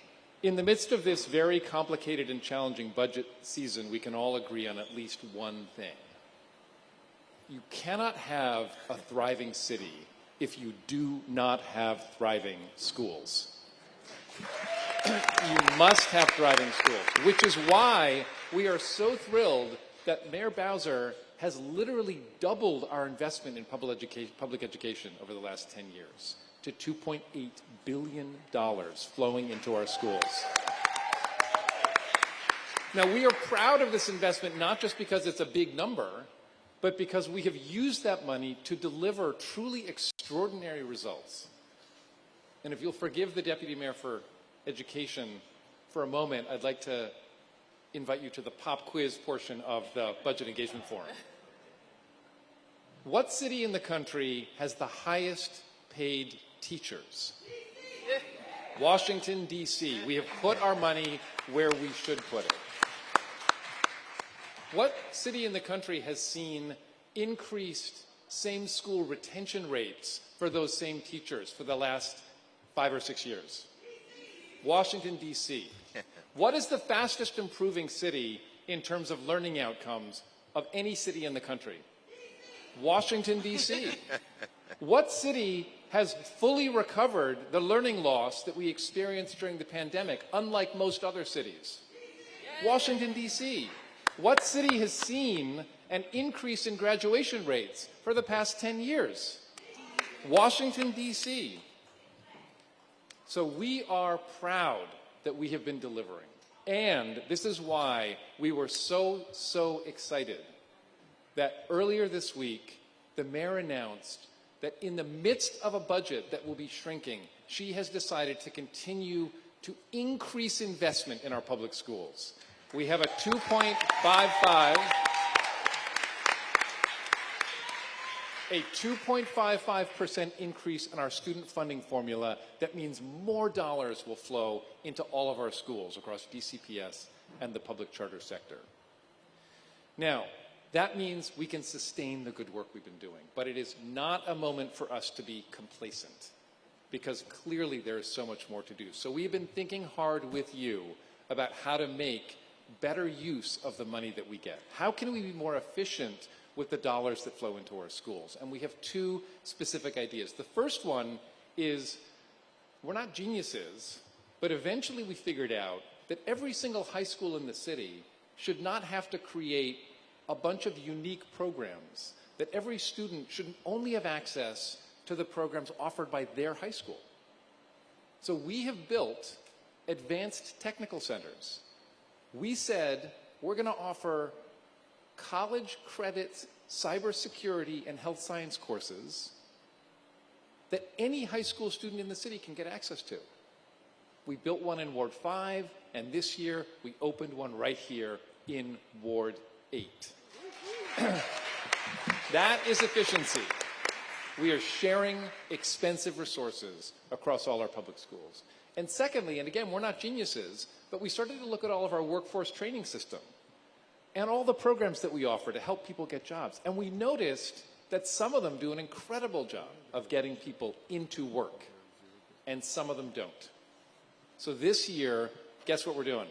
in the midst of this very complicated and challenging budget season, we can all agree on at least one thing. You cannot have a thriving city if you do not have thriving schools. You must have thriving schools, which is why we are so thrilled that Mayor Bowser has literally doubled our investment in public education over the last 10 years to $2.8 billion flowing into our schools. Now, we are proud of this investment not just because it's a big number, but because we have used that money to deliver truly extraordinary results. And if you'll forgive the Deputy Mayor for Education for a moment, I'd like to invite you to the pop quiz portion of the Budget Engagement Forum. What city in the country has the highest paid teachers? Washington, D.C. We have put our money where we should put it. What city in the country has seen increased same-school retention rates for those same teachers for the last 5 or 6 years? Washington, D.C. What is the fastest improving city in terms of learning outcomes of any city in the country? Washington, D.C. What city has fully recovered the learning loss that we experienced during the pandemic, unlike most other cities? Washington, D.C. What city has seen an increase in graduation rates for the past 10 years? Washington, D.C. So we are proud that we have been delivering. And this is why we were so excited that earlier this week, the mayor announced that in the midst of a budget that will be shrinking, she has decided to continue to increase investment in our public schools. We have a 2.55% increase in our student funding formula. That means more dollars will flow into all of our schools across DCPS and the public charter sector. Now, that means we can sustain the good work we've been doing, but it is not a moment for us to be complacent because clearly there is so much more to do. So we've been thinking hard with you about how to make better use of the money that we get. How can we be more efficient with the dollars that flow into our schools? And we have two specific ideas. The first one is we're not geniuses, but eventually we figured out that every single high school in the city should not have to create a bunch of unique programs, that every student should only have access to the programs offered by their high school. So we have built advanced technical centers. We said we're going to offer college credit cybersecurity and health science courses that any high school student in the city can get access to. We built one in Ward 5, and this year we opened one right here in Ward 8. That is efficiency. We are sharing expensive resources across all our public schools. And secondly, and again, we're not geniuses, but we started to look at all of our workforce training system and all the programs that we offer to help people get jobs. And we noticed that some of them do an incredible job of getting people into work, and some of them don't. So this year, guess what we're doing?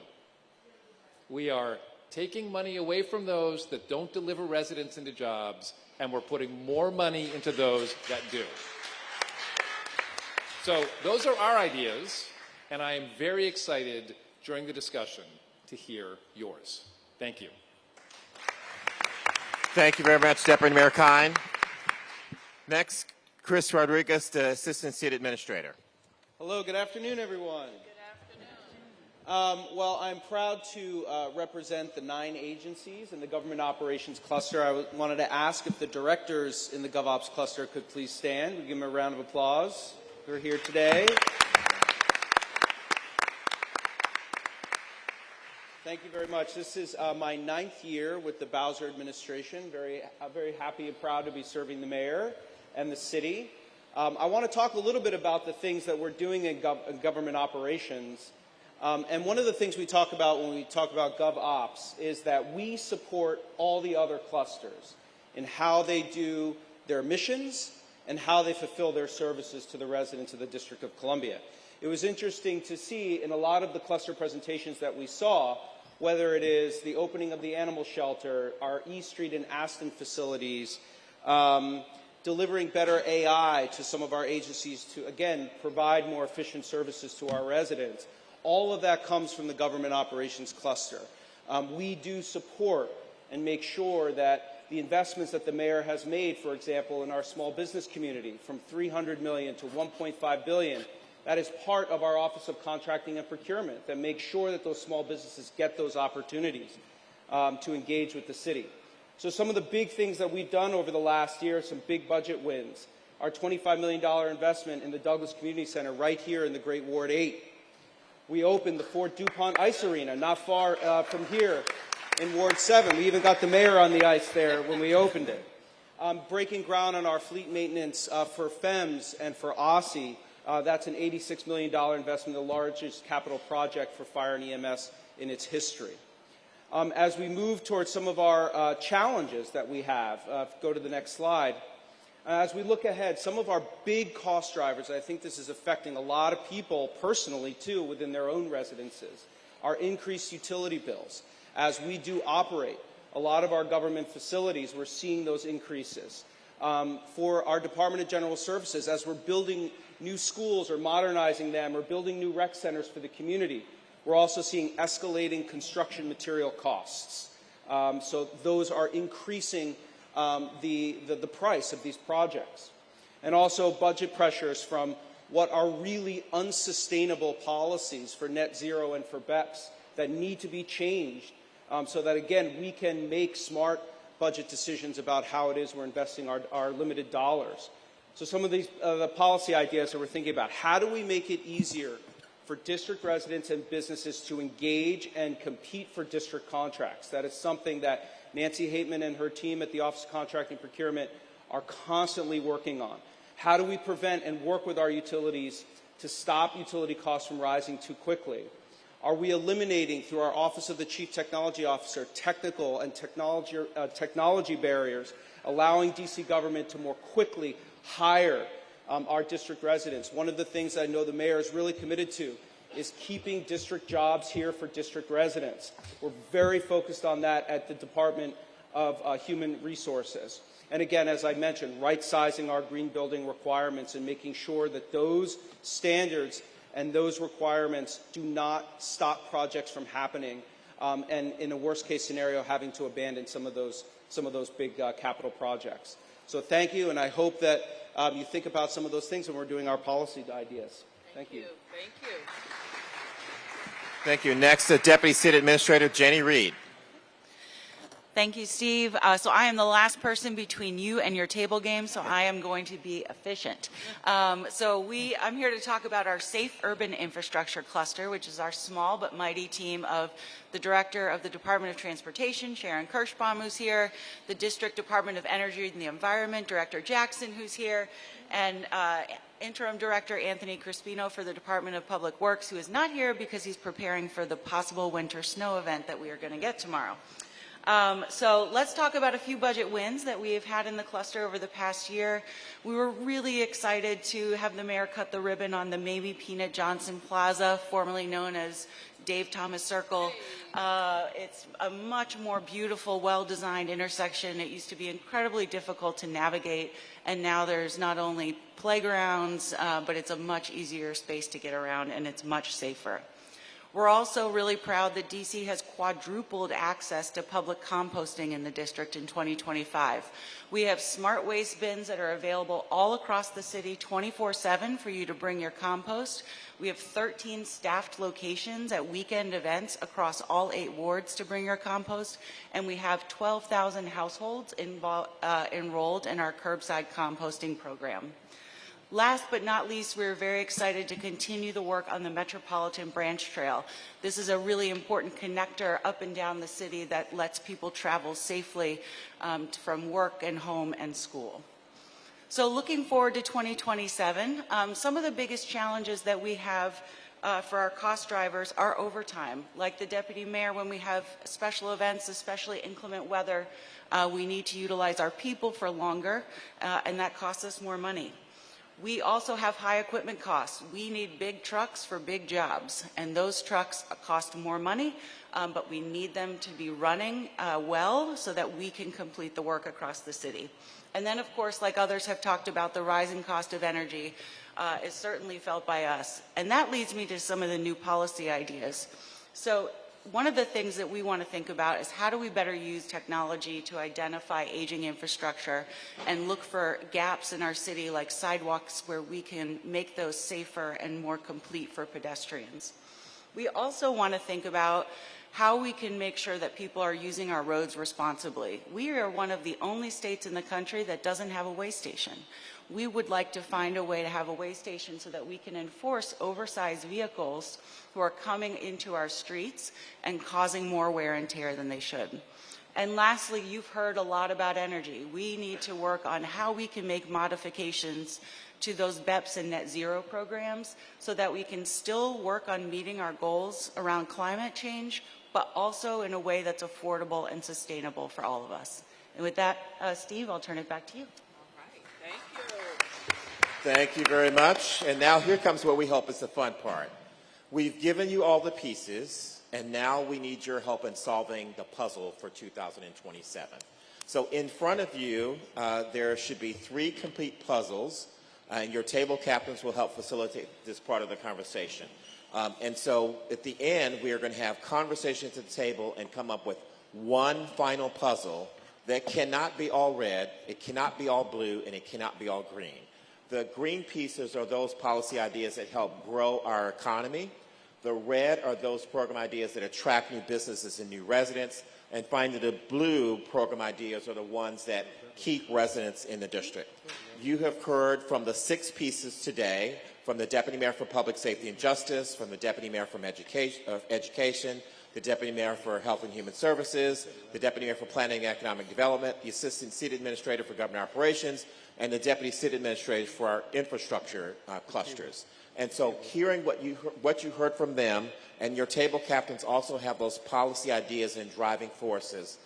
We are taking money away from those that don't deliver residents into jobs, and we're putting more money into those that do. So those are our ideas, and I am very excited during the discussion to hear yours. Thank you. Thank you very much, Deputy Mayor Kine. Next, Chris Rodriguez, the Assistant City Administrator. Hello, good afternoon, everyone. Well, I'm proud to represent the 9 agencies in the Government Operations Cluster. I wanted to ask if the directors in the GovOps Cluster could please stand. We'll give them a round of applause. They're here today. Thank you very much. This is my 9th year with the Bowser administration. Very happy and proud to be serving the mayor. and the city. I want to talk a little bit about the things that we're doing in government operations. And one of the things we talk about when we talk about GovOps is that we support all the other clusters in how they do their missions and how they fulfill their services to the residents of the District of Columbia. It was interesting to see in a lot of the cluster presentations that we saw, whether it is the opening of the animal shelter, our E Street and Aston facilities, delivering better AI to some of our agencies to, again, provide more efficient services to our residents. All of that comes from the government operations cluster. We do support and make sure that the investments that the mayor has made, for example, in our small business community, from $300 million to $1.5 billion, that is part of our Office of Contracting and Procurement that makes sure that those small businesses get those opportunities to engage with the city. So some of the big things that we've done over the last year, some big budget wins. Our $25 million investment in the Douglas Community Center right here in the Great Ward 8. We opened the Fort DuPont Ice Arena not far from here in Ward 7. We even got the mayor on the ice there when we opened it. Breaking ground on our fleet maintenance for FEMS and for OSSI. That's an $86 million investment, the largest capital project for fire and EMS in its history. As we move towards some of our challenges that we have, go to the next slide. As we look ahead, some of our big cost drivers, I think this is affecting a lot of people personally too within their own residences, are increased utility bills. As we do operate a lot of our government facilities, we're seeing those increases. For our Department of General Services, as we're building new schools or modernizing them or building new rec centers for the community, we're also seeing escalating construction material costs. So those are increasing the price of these projects. And also budget pressures from what are really unsustainable policies for net zero and for BEPS that need to be changed so that, again, we can make smart budget decisions about how it is we're investing our limited dollars. So some of these the policy ideas that we're thinking about, how do we make it easier for district residents and businesses to engage and compete for district contracts? That is something that Nancy Hateman and her team at the Office of Contracting and Procurement are constantly working on. How do we prevent and work with our utilities to stop utility costs from rising too quickly? Are we eliminating, through our Office of the Chief Technology Officer, technical and technology barriers, allowing DC government to more quickly hire our district residents? One of the things I know the mayor is really committed to is keeping district jobs here for district residents. We're very focused on that at the Department of Human Resources. And again, as I mentioned, right-sizing our green building requirements and making sure that those standards and those requirements do not stop projects from happening, and in a worst-case scenario, having to abandon some of those big capital projects. So thank you, and I hope that you think about some of those things when we're doing our policy ideas. Thank you. Thank you. Thank you. Next, Deputy City Administrator Jenny Reed. Thank you, Steve. So I am the last person between you and your table game, so I am going to be efficient. I'm here to talk about our Safe Urban Infrastructure Cluster, which is our small but mighty team of the Director of the Department of Transportation, Sharon Kirschbaum, who's here, the District Department of Energy and the Environment, Director Jackson, who's here, and Interim Director Anthony Crispino for the Department of Public Works, who is not here because he's preparing for the possible winter snow event that we are going to get tomorrow. So let's talk about a few budget wins that we have had in the cluster over the past year. We were really excited to have the mayor cut the ribbon on the Maybe Peanut Johnson Plaza, formerly known as Dave Thomas Circle. It's a much more beautiful, well-designed intersection. It used to be incredibly difficult to navigate, and now there's not only playgrounds, but it's a much easier space to get around, and it's much safer. We're also really proud that DC has quadrupled access to public composting in the district in 2025. We have smart waste bins that are available all across the city 24/7 for you to bring your compost. We have 13 staffed locations at weekend events across all 8 wards to bring your compost, and we have 12,000 households enrolled in our curbside composting program. Last but not least, we're very excited to continue the work on the Metropolitan Branch Trail. This is a really important connector up and down the city that lets people travel safely from work and home and school. So looking forward to 2027, some of the biggest challenges that we have for our cost drivers are overtime. Like the deputy mayor, when we have special events, especially inclement weather, we need to utilize our people for longer, and that costs us more money. We also have high equipment costs. We need big trucks for big jobs, and those trucks cost more money, but we need them to be running well so that we can complete the work across the city. And then, of course, like others have talked about, the rising cost of energy is certainly felt by us. And that leads me to some of the new policy ideas. So one of the things that we want to think about is how do we better use technology to identify aging infrastructure and look for gaps in our city like sidewalks where we can make those safer and more complete for pedestrians. We also want to think about how we can make sure that people are using our roads responsibly. We are one of the only states in the country that doesn't have a weigh station. We would like to find a way to have a weigh station so that we can enforce oversized vehicles who are coming into our streets and causing more wear and tear than they should. And lastly, you've heard a lot about energy. We need to work on how we can make modifications to those BEPS and net zero programs so that we can still work on meeting our goals around climate change, but also in a way that's affordable and sustainable for all of us. And with that, Steve, I'll turn it back to you. Thank you very much. And now here comes what we hope is the fun part. We've given you all the pieces, and now we need your help in solving the puzzle for 2027. So in front of you, there should be 3 complete puzzles, and your table captains will help facilitate this part of the conversation. And so at the end, we are going to have conversations at the table and come up with one final puzzle that cannot be all red, it cannot be all blue, and it cannot be all green. The green pieces are those policy ideas that help grow our economy. The red are those program ideas that attract new businesses and new residents. And finally, the blue program ideas are the ones that keep residents in the district. You have heard from the 6 pieces today, from the Deputy Mayor for Public Safety and Justice, from the Deputy Mayor for Education, the Deputy Mayor for Health and Human Services, the Deputy Mayor for Planning and Economic Development, the Assistant City Administrator for Government Operations, and the Deputy City Administrator for our infrastructure clusters. And so hearing what you heard from them, and your table captains also have those policy ideas and driving forces,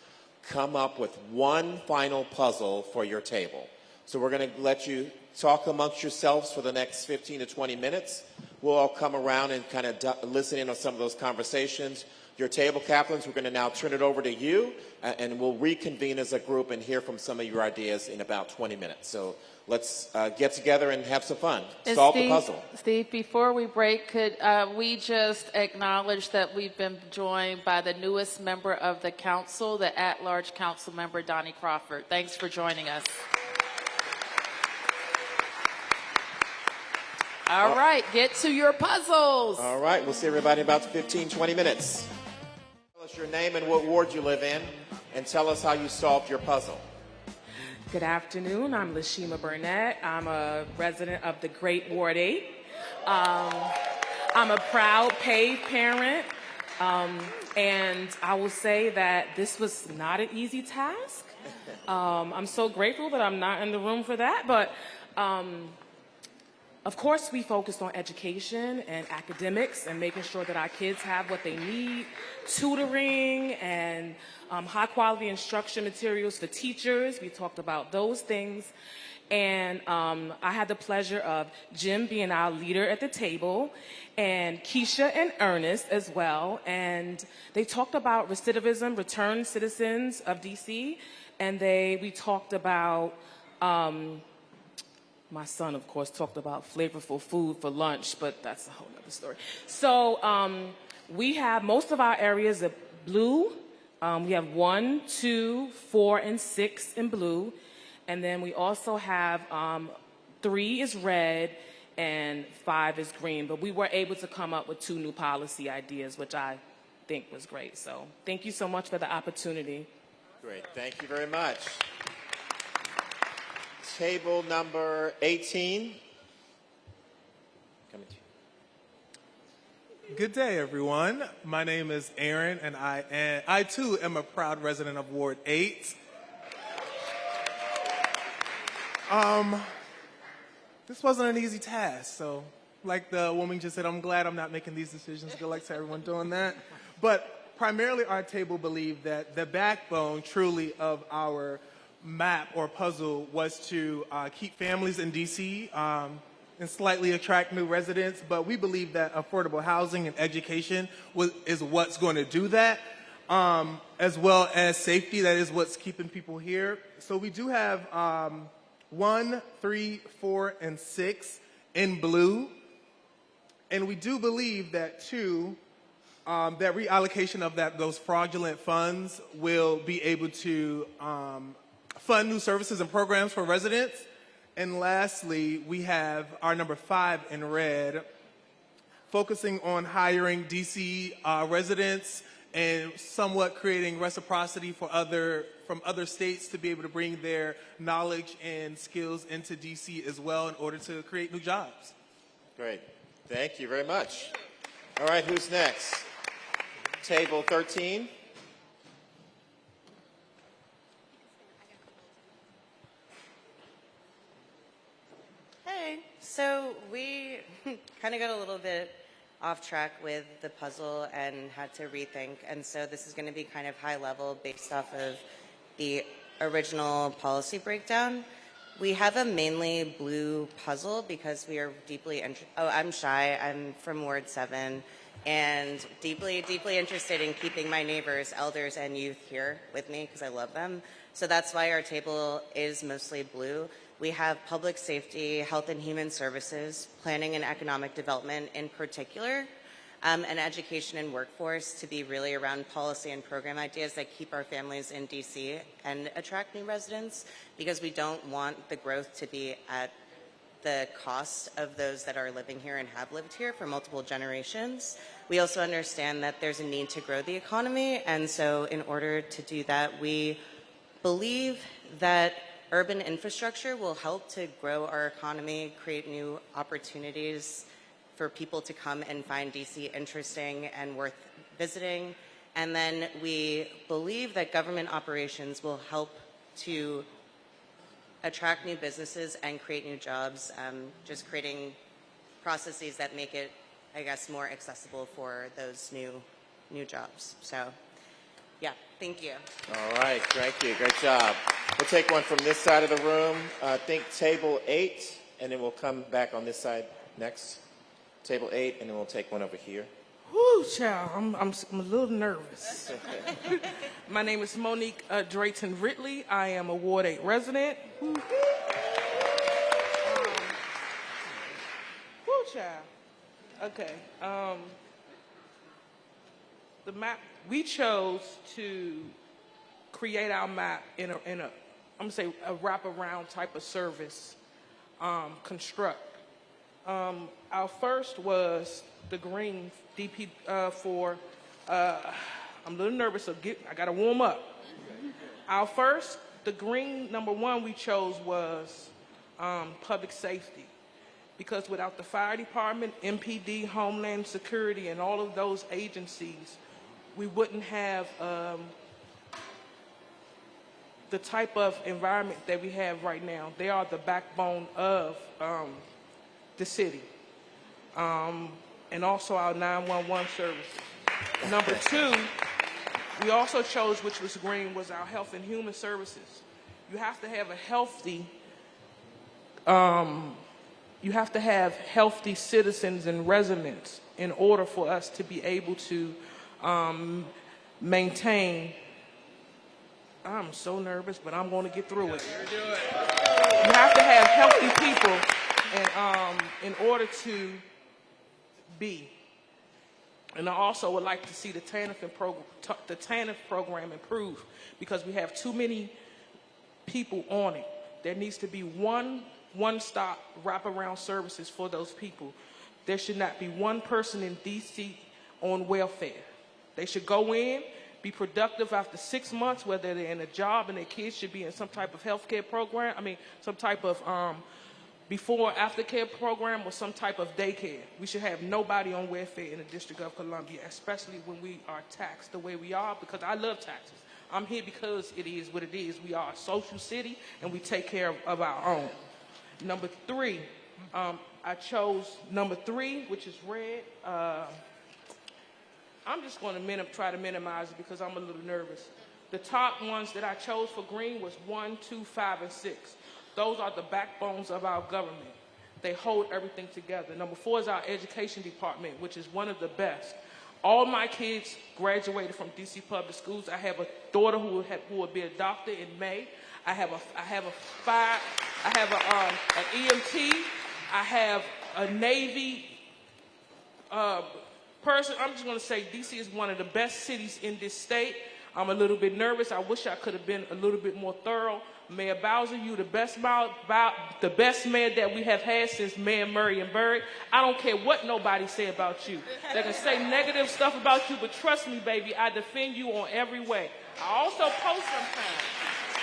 come up with one final puzzle for your table. So we're going to let you talk amongst yourselves for the next 15 to 20 minutes. We'll all come around and kind of listen in on some of those conversations. Your table captains, we're going to now turn it over to you, and we'll reconvene as a group and hear from some of your ideas in about 20 minutes. So let's get together and have some fun. Solve the puzzle. Steve, before we break, could we just acknowledge that we've been joined by the newest member of the council, the at-large council member, Donnie Crawford. Thanks for joining us. All right, get to your puzzles. All right, we'll see everybody in about 15, 20 minutes. Tell us your name and what ward you live in, and tell us how you solved your puzzle. Good afternoon. I'm Lashima Burnett. I'm a resident of the Great Ward 8. I'm a proud paid parent, and I will say that this was not an easy task. I'm so grateful that I'm not in the room for that, but of course, we focused on education and academics and making sure that our kids have what they need, tutoring and high-quality instruction materials for teachers. We talked about those things. And I had the pleasure of Jim being our leader at the table, and Keisha and Ernest as well. And they talked about recidivism, returned citizens of D.C., and we talked about my son, of course, talked about flavorful food for lunch, but that's a whole other story. So we have most of our areas of blue. We have 1, 2, 4, and 6 in blue. And then we also have 3 is red and 5 is green. But we were able to come up with 2 new policy ideas, which I think was great. So thank you so much for the opportunity. Great. Thank you very much. Table number 18. Coming to you. Good day, everyone. My name is Aaron, and I too am a proud resident of Ward 8. This wasn't an easy task. So, like the woman just said, I'm glad I'm not making these decisions. Good luck to everyone doing that. But primarily, our table believed that the backbone, truly, of our map or puzzle was to keep families in D.C. And slightly attract new residents. But we believe that affordable housing and education is what's going to do that, as well as safety. That is what's keeping people here. So we do have 1, 3, 4, and 6 in blue. And we do believe that, too, that reallocation of those fraudulent funds will be able to fund new services and programs for residents. And lastly, we have our number 5 in red, focusing on hiring D.C. residents and somewhat creating reciprocity from other states to be able to bring their knowledge and skills into D.C. as well in order to create new jobs. Great. Thank you very much. All right, who's next? Table 13. Hey, so we kind of got a little bit off track with the puzzle and had to rethink, and so this is going to be kind of high level based off of the original policy breakdown. We have a mainly blue puzzle because we are deeply I'm shy. I'm from Ward 7 and deeply interested in keeping my neighbors, elders, and youth here with me because I love them. So that's why our table is mostly blue. We have public safety, health and human services, planning and economic development in particular, and education and workforce to be really around policy and program ideas that keep our families in DC and attract new residents, because we don't want the growth to be at the cost of those that are living here and have lived here for multiple generations. We also understand that there's a need to grow the economy, and so in order to do that, we believe that urban infrastructure will help to grow our economy, create new opportunities for people to come and find DC interesting and worth visiting. And then we believe that government operations will help to attract new businesses and create new jobs, just creating processes that make it, I guess, more accessible for those new jobs. So, yeah, thank you. All right, thank you. Great job. We'll take one from this side of the room. I think table 8, and then we'll come back on this side next. Table 8, and then we'll take one over here. Whoo, child, I'm a little nervous. My name is Monique Drayton Ridley. I am a Ward 8 resident. Whoo, child. Okay. The map, we chose to create our map in a I'm gonna say a wraparound type of service construct. Our first was the green DP for, I'm a little nervous, so I gotta warm up. Our first, the green number 1 we chose was public safety. Because without the fire department, MPD, Homeland Security, and all of those agencies, we wouldn't have the type of environment that we have right now. They are the backbone of the city. And also our 911 services. Number 2, we also chose, which was green, was our health and human services. You have to have a healthy, citizens and residents in order for us to be able to maintain. I'm so nervous, but I'm going to get through it. You have to have healthy people in order to be. And I also would like to see the TANF program improve, because we have too many people on it. There needs to be one-stop wraparound services for those people. There should not be one person in DC on welfare. They should go in, be productive after 6 months, whether they're in a job, and their kids should be in some type of health care program, some type of before or after care program, or some type of daycare. We should have nobody on welfare in the District of Columbia, especially when we are taxed the way we are, because I love taxes. I'm here because it is what it is. We are a social city, and we take care of our own. Number 3, I chose number 3, which is red. I'm just going to try to minimize it because I'm a little nervous. The top ones that I chose for green was 1, 2, 5, and 6. Those are the backbones of our government. They hold everything together. Number 4 is our education department, which is one of the best. All my kids graduated from DC public schools. I have a daughter who will be a doctor in May. I have an EMT. I have a Navy person. I'm just going to say DC is one of the best cities in this state. I'm a little bit nervous. I wish I could have been a little bit more thorough. Mayor Bowser, you the best mayor that we have had since Mayor Muriel Bowser. I don't care what nobody say about you. They can say negative stuff about you, but trust me, baby, I defend you on every way. I also post sometimes.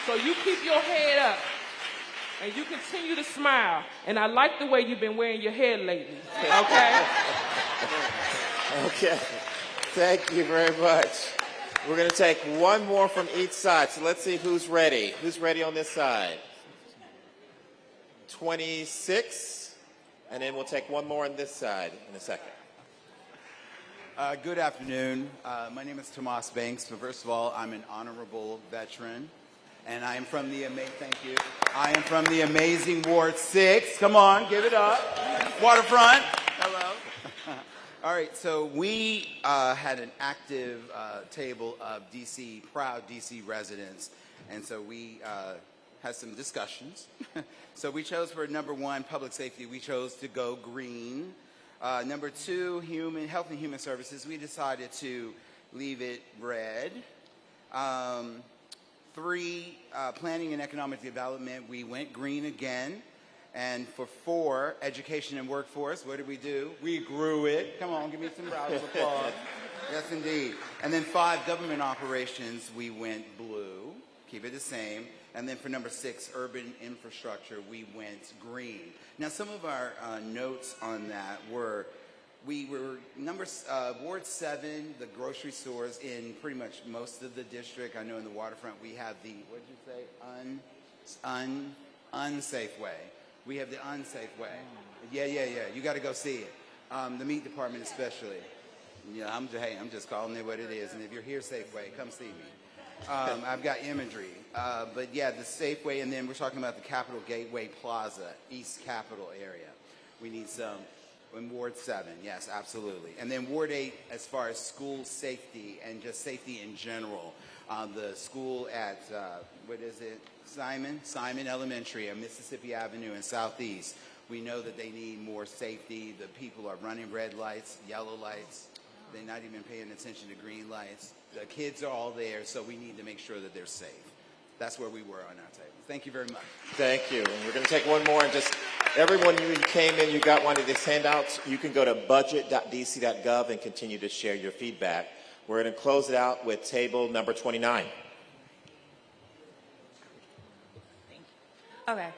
So you keep your head up and you continue to smile. And I like the way you've been wearing your hair lately. Okay? Okay. Thank you very much. We're going to take one more from each side. So let's see who's ready. Who's ready on this side? 26. And then we'll take one more on this side in a second. Good afternoon. My name is Tomas Banks. But first of all, I'm an honorable veteran. And I am from the I am from the amazing Ward 6. Come on, give it up. Waterfront. Hello. All right, so we had an active table of proud DC residents, and so we had some discussions. So we chose for number 1, public safety, we chose to go green. Number 2, health and human services, we decided to leave it red. 3, planning and economic development, we went green again. And for 4, education and workforce, what did we do? We grew it. Come on, give me some rounds of applause. Yes, indeed. And then 5, government operations, we went blue. Keep it the same. And then for number 6, urban infrastructure, we went green. Now, some of our notes on that were, Ward 7, the grocery stores in pretty much most of the district. I know in the waterfront we have the, what did you say, unsafe way. We have the unsafe way. Yeah. You got to go see it. The meat department especially. Yeah, I'm just calling it what it is. And if you're here Safeway, come see me. I've got imagery. But yeah, the Safeway, and then we're talking about the Capitol Gateway Plaza, East Capitol area. We need some in Ward 7. Yes, absolutely. And then Ward 8, as far as school safety and just safety in general. The school at, what is it? Simon Elementary on Mississippi Avenue in Southeast. We know that they need more safety. The people are running red lights, yellow lights. They're not even paying attention to green lights. The kids are all there, so we need to make sure that they're safe. That's where we were on our table. Thank you very much. Thank you. And we're going to take one more. And just everyone, you came in, you got one of these handouts. You can go to budget.dc.gov and continue to share your feedback. We're going to close it out with table number 29. Okay.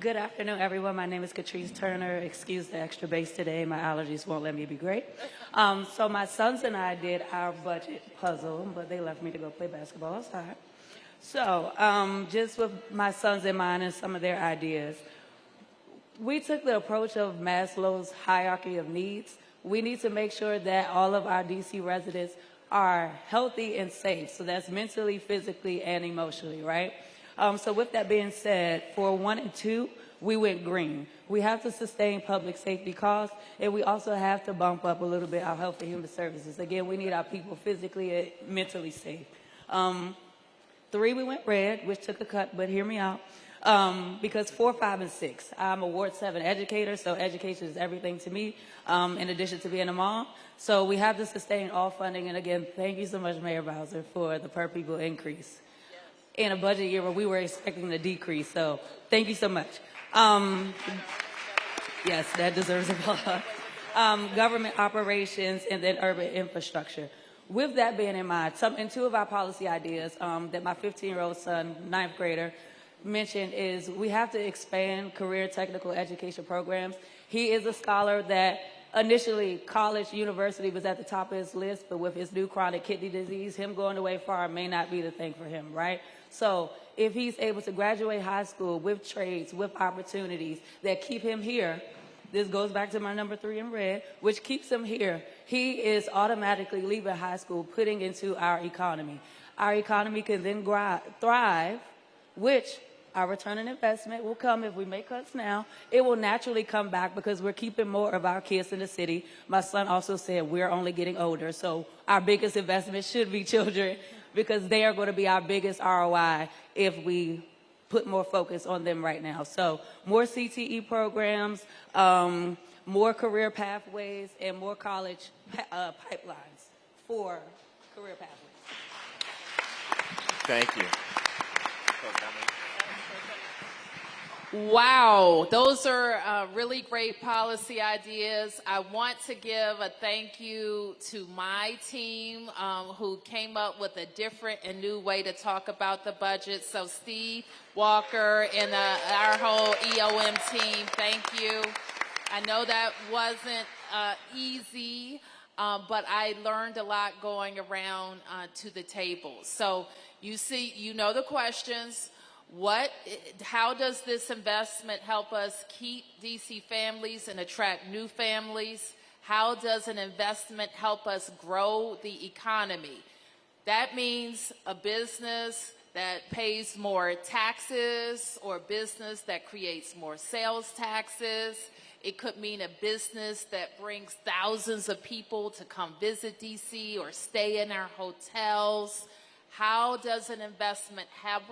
Good afternoon, everyone. My name is Catrice Turner. Excuse the extra bass today. My allergies won't let me be great. So my sons and I did our budget puzzle, but they left me to go play basketball outside. So just with my sons in mind and some of their ideas, we took the approach of Maslow's hierarchy of needs. We need to make sure that all of our DC residents are healthy and safe. So that's mentally, physically, and emotionally, right? So with that being said, for 1 and 2, we went green. We have to sustain public safety costs, and we also have to bump up a little bit our health and human services. Again, we need our people physically and mentally safe. 3, we went red, which took a cut, but hear me out. Because 4, 5, and 6, I'm a Ward 7 educator, so education is everything to me, in addition to being a mom. So we have to sustain all funding, and again, thank you so much, Mayor Bowser, for the per people increase in a budget year where we were expecting a decrease. So thank you so much. Yes, that deserves applause. Government operations and then urban infrastructure. With that being in mind, in 2 of our policy ideas that my 15-year-old son, 9th grader, mentioned is we have to expand career technical education programs. He is a scholar that Initially, college, university was at the top of his list, but with his new chronic kidney disease, him going away far may not be the thing for him, right? So if he's able to graduate high school with trades, with opportunities that keep him here, this goes back to my number 3 in red, which keeps him here. He is automatically leaving high school, putting into our economy. Our economy can then thrive, which our return on investment will come if we make cuts now. It will naturally come back because we're keeping more of our kids in the city. My son also said we're only getting older, so our biggest investment should be children because they are going to be our biggest ROI if we put more focus on them right now. So more CTE programs, more career pathways, and more college pipelines for career pathways. Thank you. Wow, those are really great policy ideas. I want to give a thank you to my team who came up with a different and new way to talk about the budget. So Steve Walker and our whole EOM team, thank you. I know that wasn't easy, but I learned a lot going around to the table. So you see, you know the questions. How does this investment help us keep DC families and attract new families? How does an investment help us grow the economy? That means a business that pays more taxes or a business that creates more sales taxes. It could mean a business that brings thousands of people to come visit DC or stay in our hotels. How does an investment have...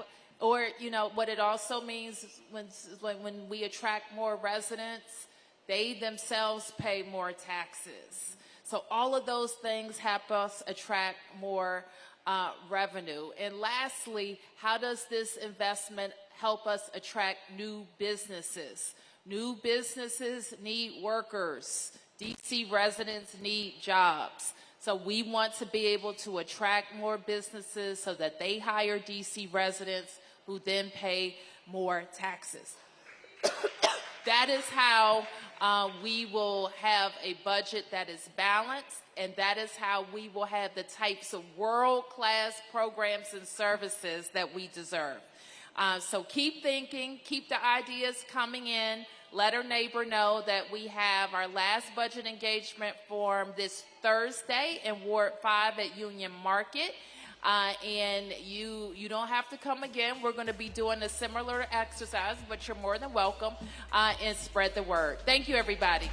Or, you know, what it also means when we attract more residents, they themselves pay more taxes. So all of those things help us attract more revenue. And lastly, how does this investment help us attract new businesses? New businesses need workers. DC residents need jobs. So we want to be able to attract more businesses so that they hire DC residents who then pay more taxes. That is how we will have a budget that is balanced, and that is how we will have the types of world-class programs and services that we deserve. So keep thinking, keep the ideas coming in. Let our neighbor know that we have our last budget engagement forum this Thursday in Ward 5 at Union Market. And you don't have to come again. We're going to be doing a similar exercise, but you're more than welcome, and spread the word. Thank you, everybody.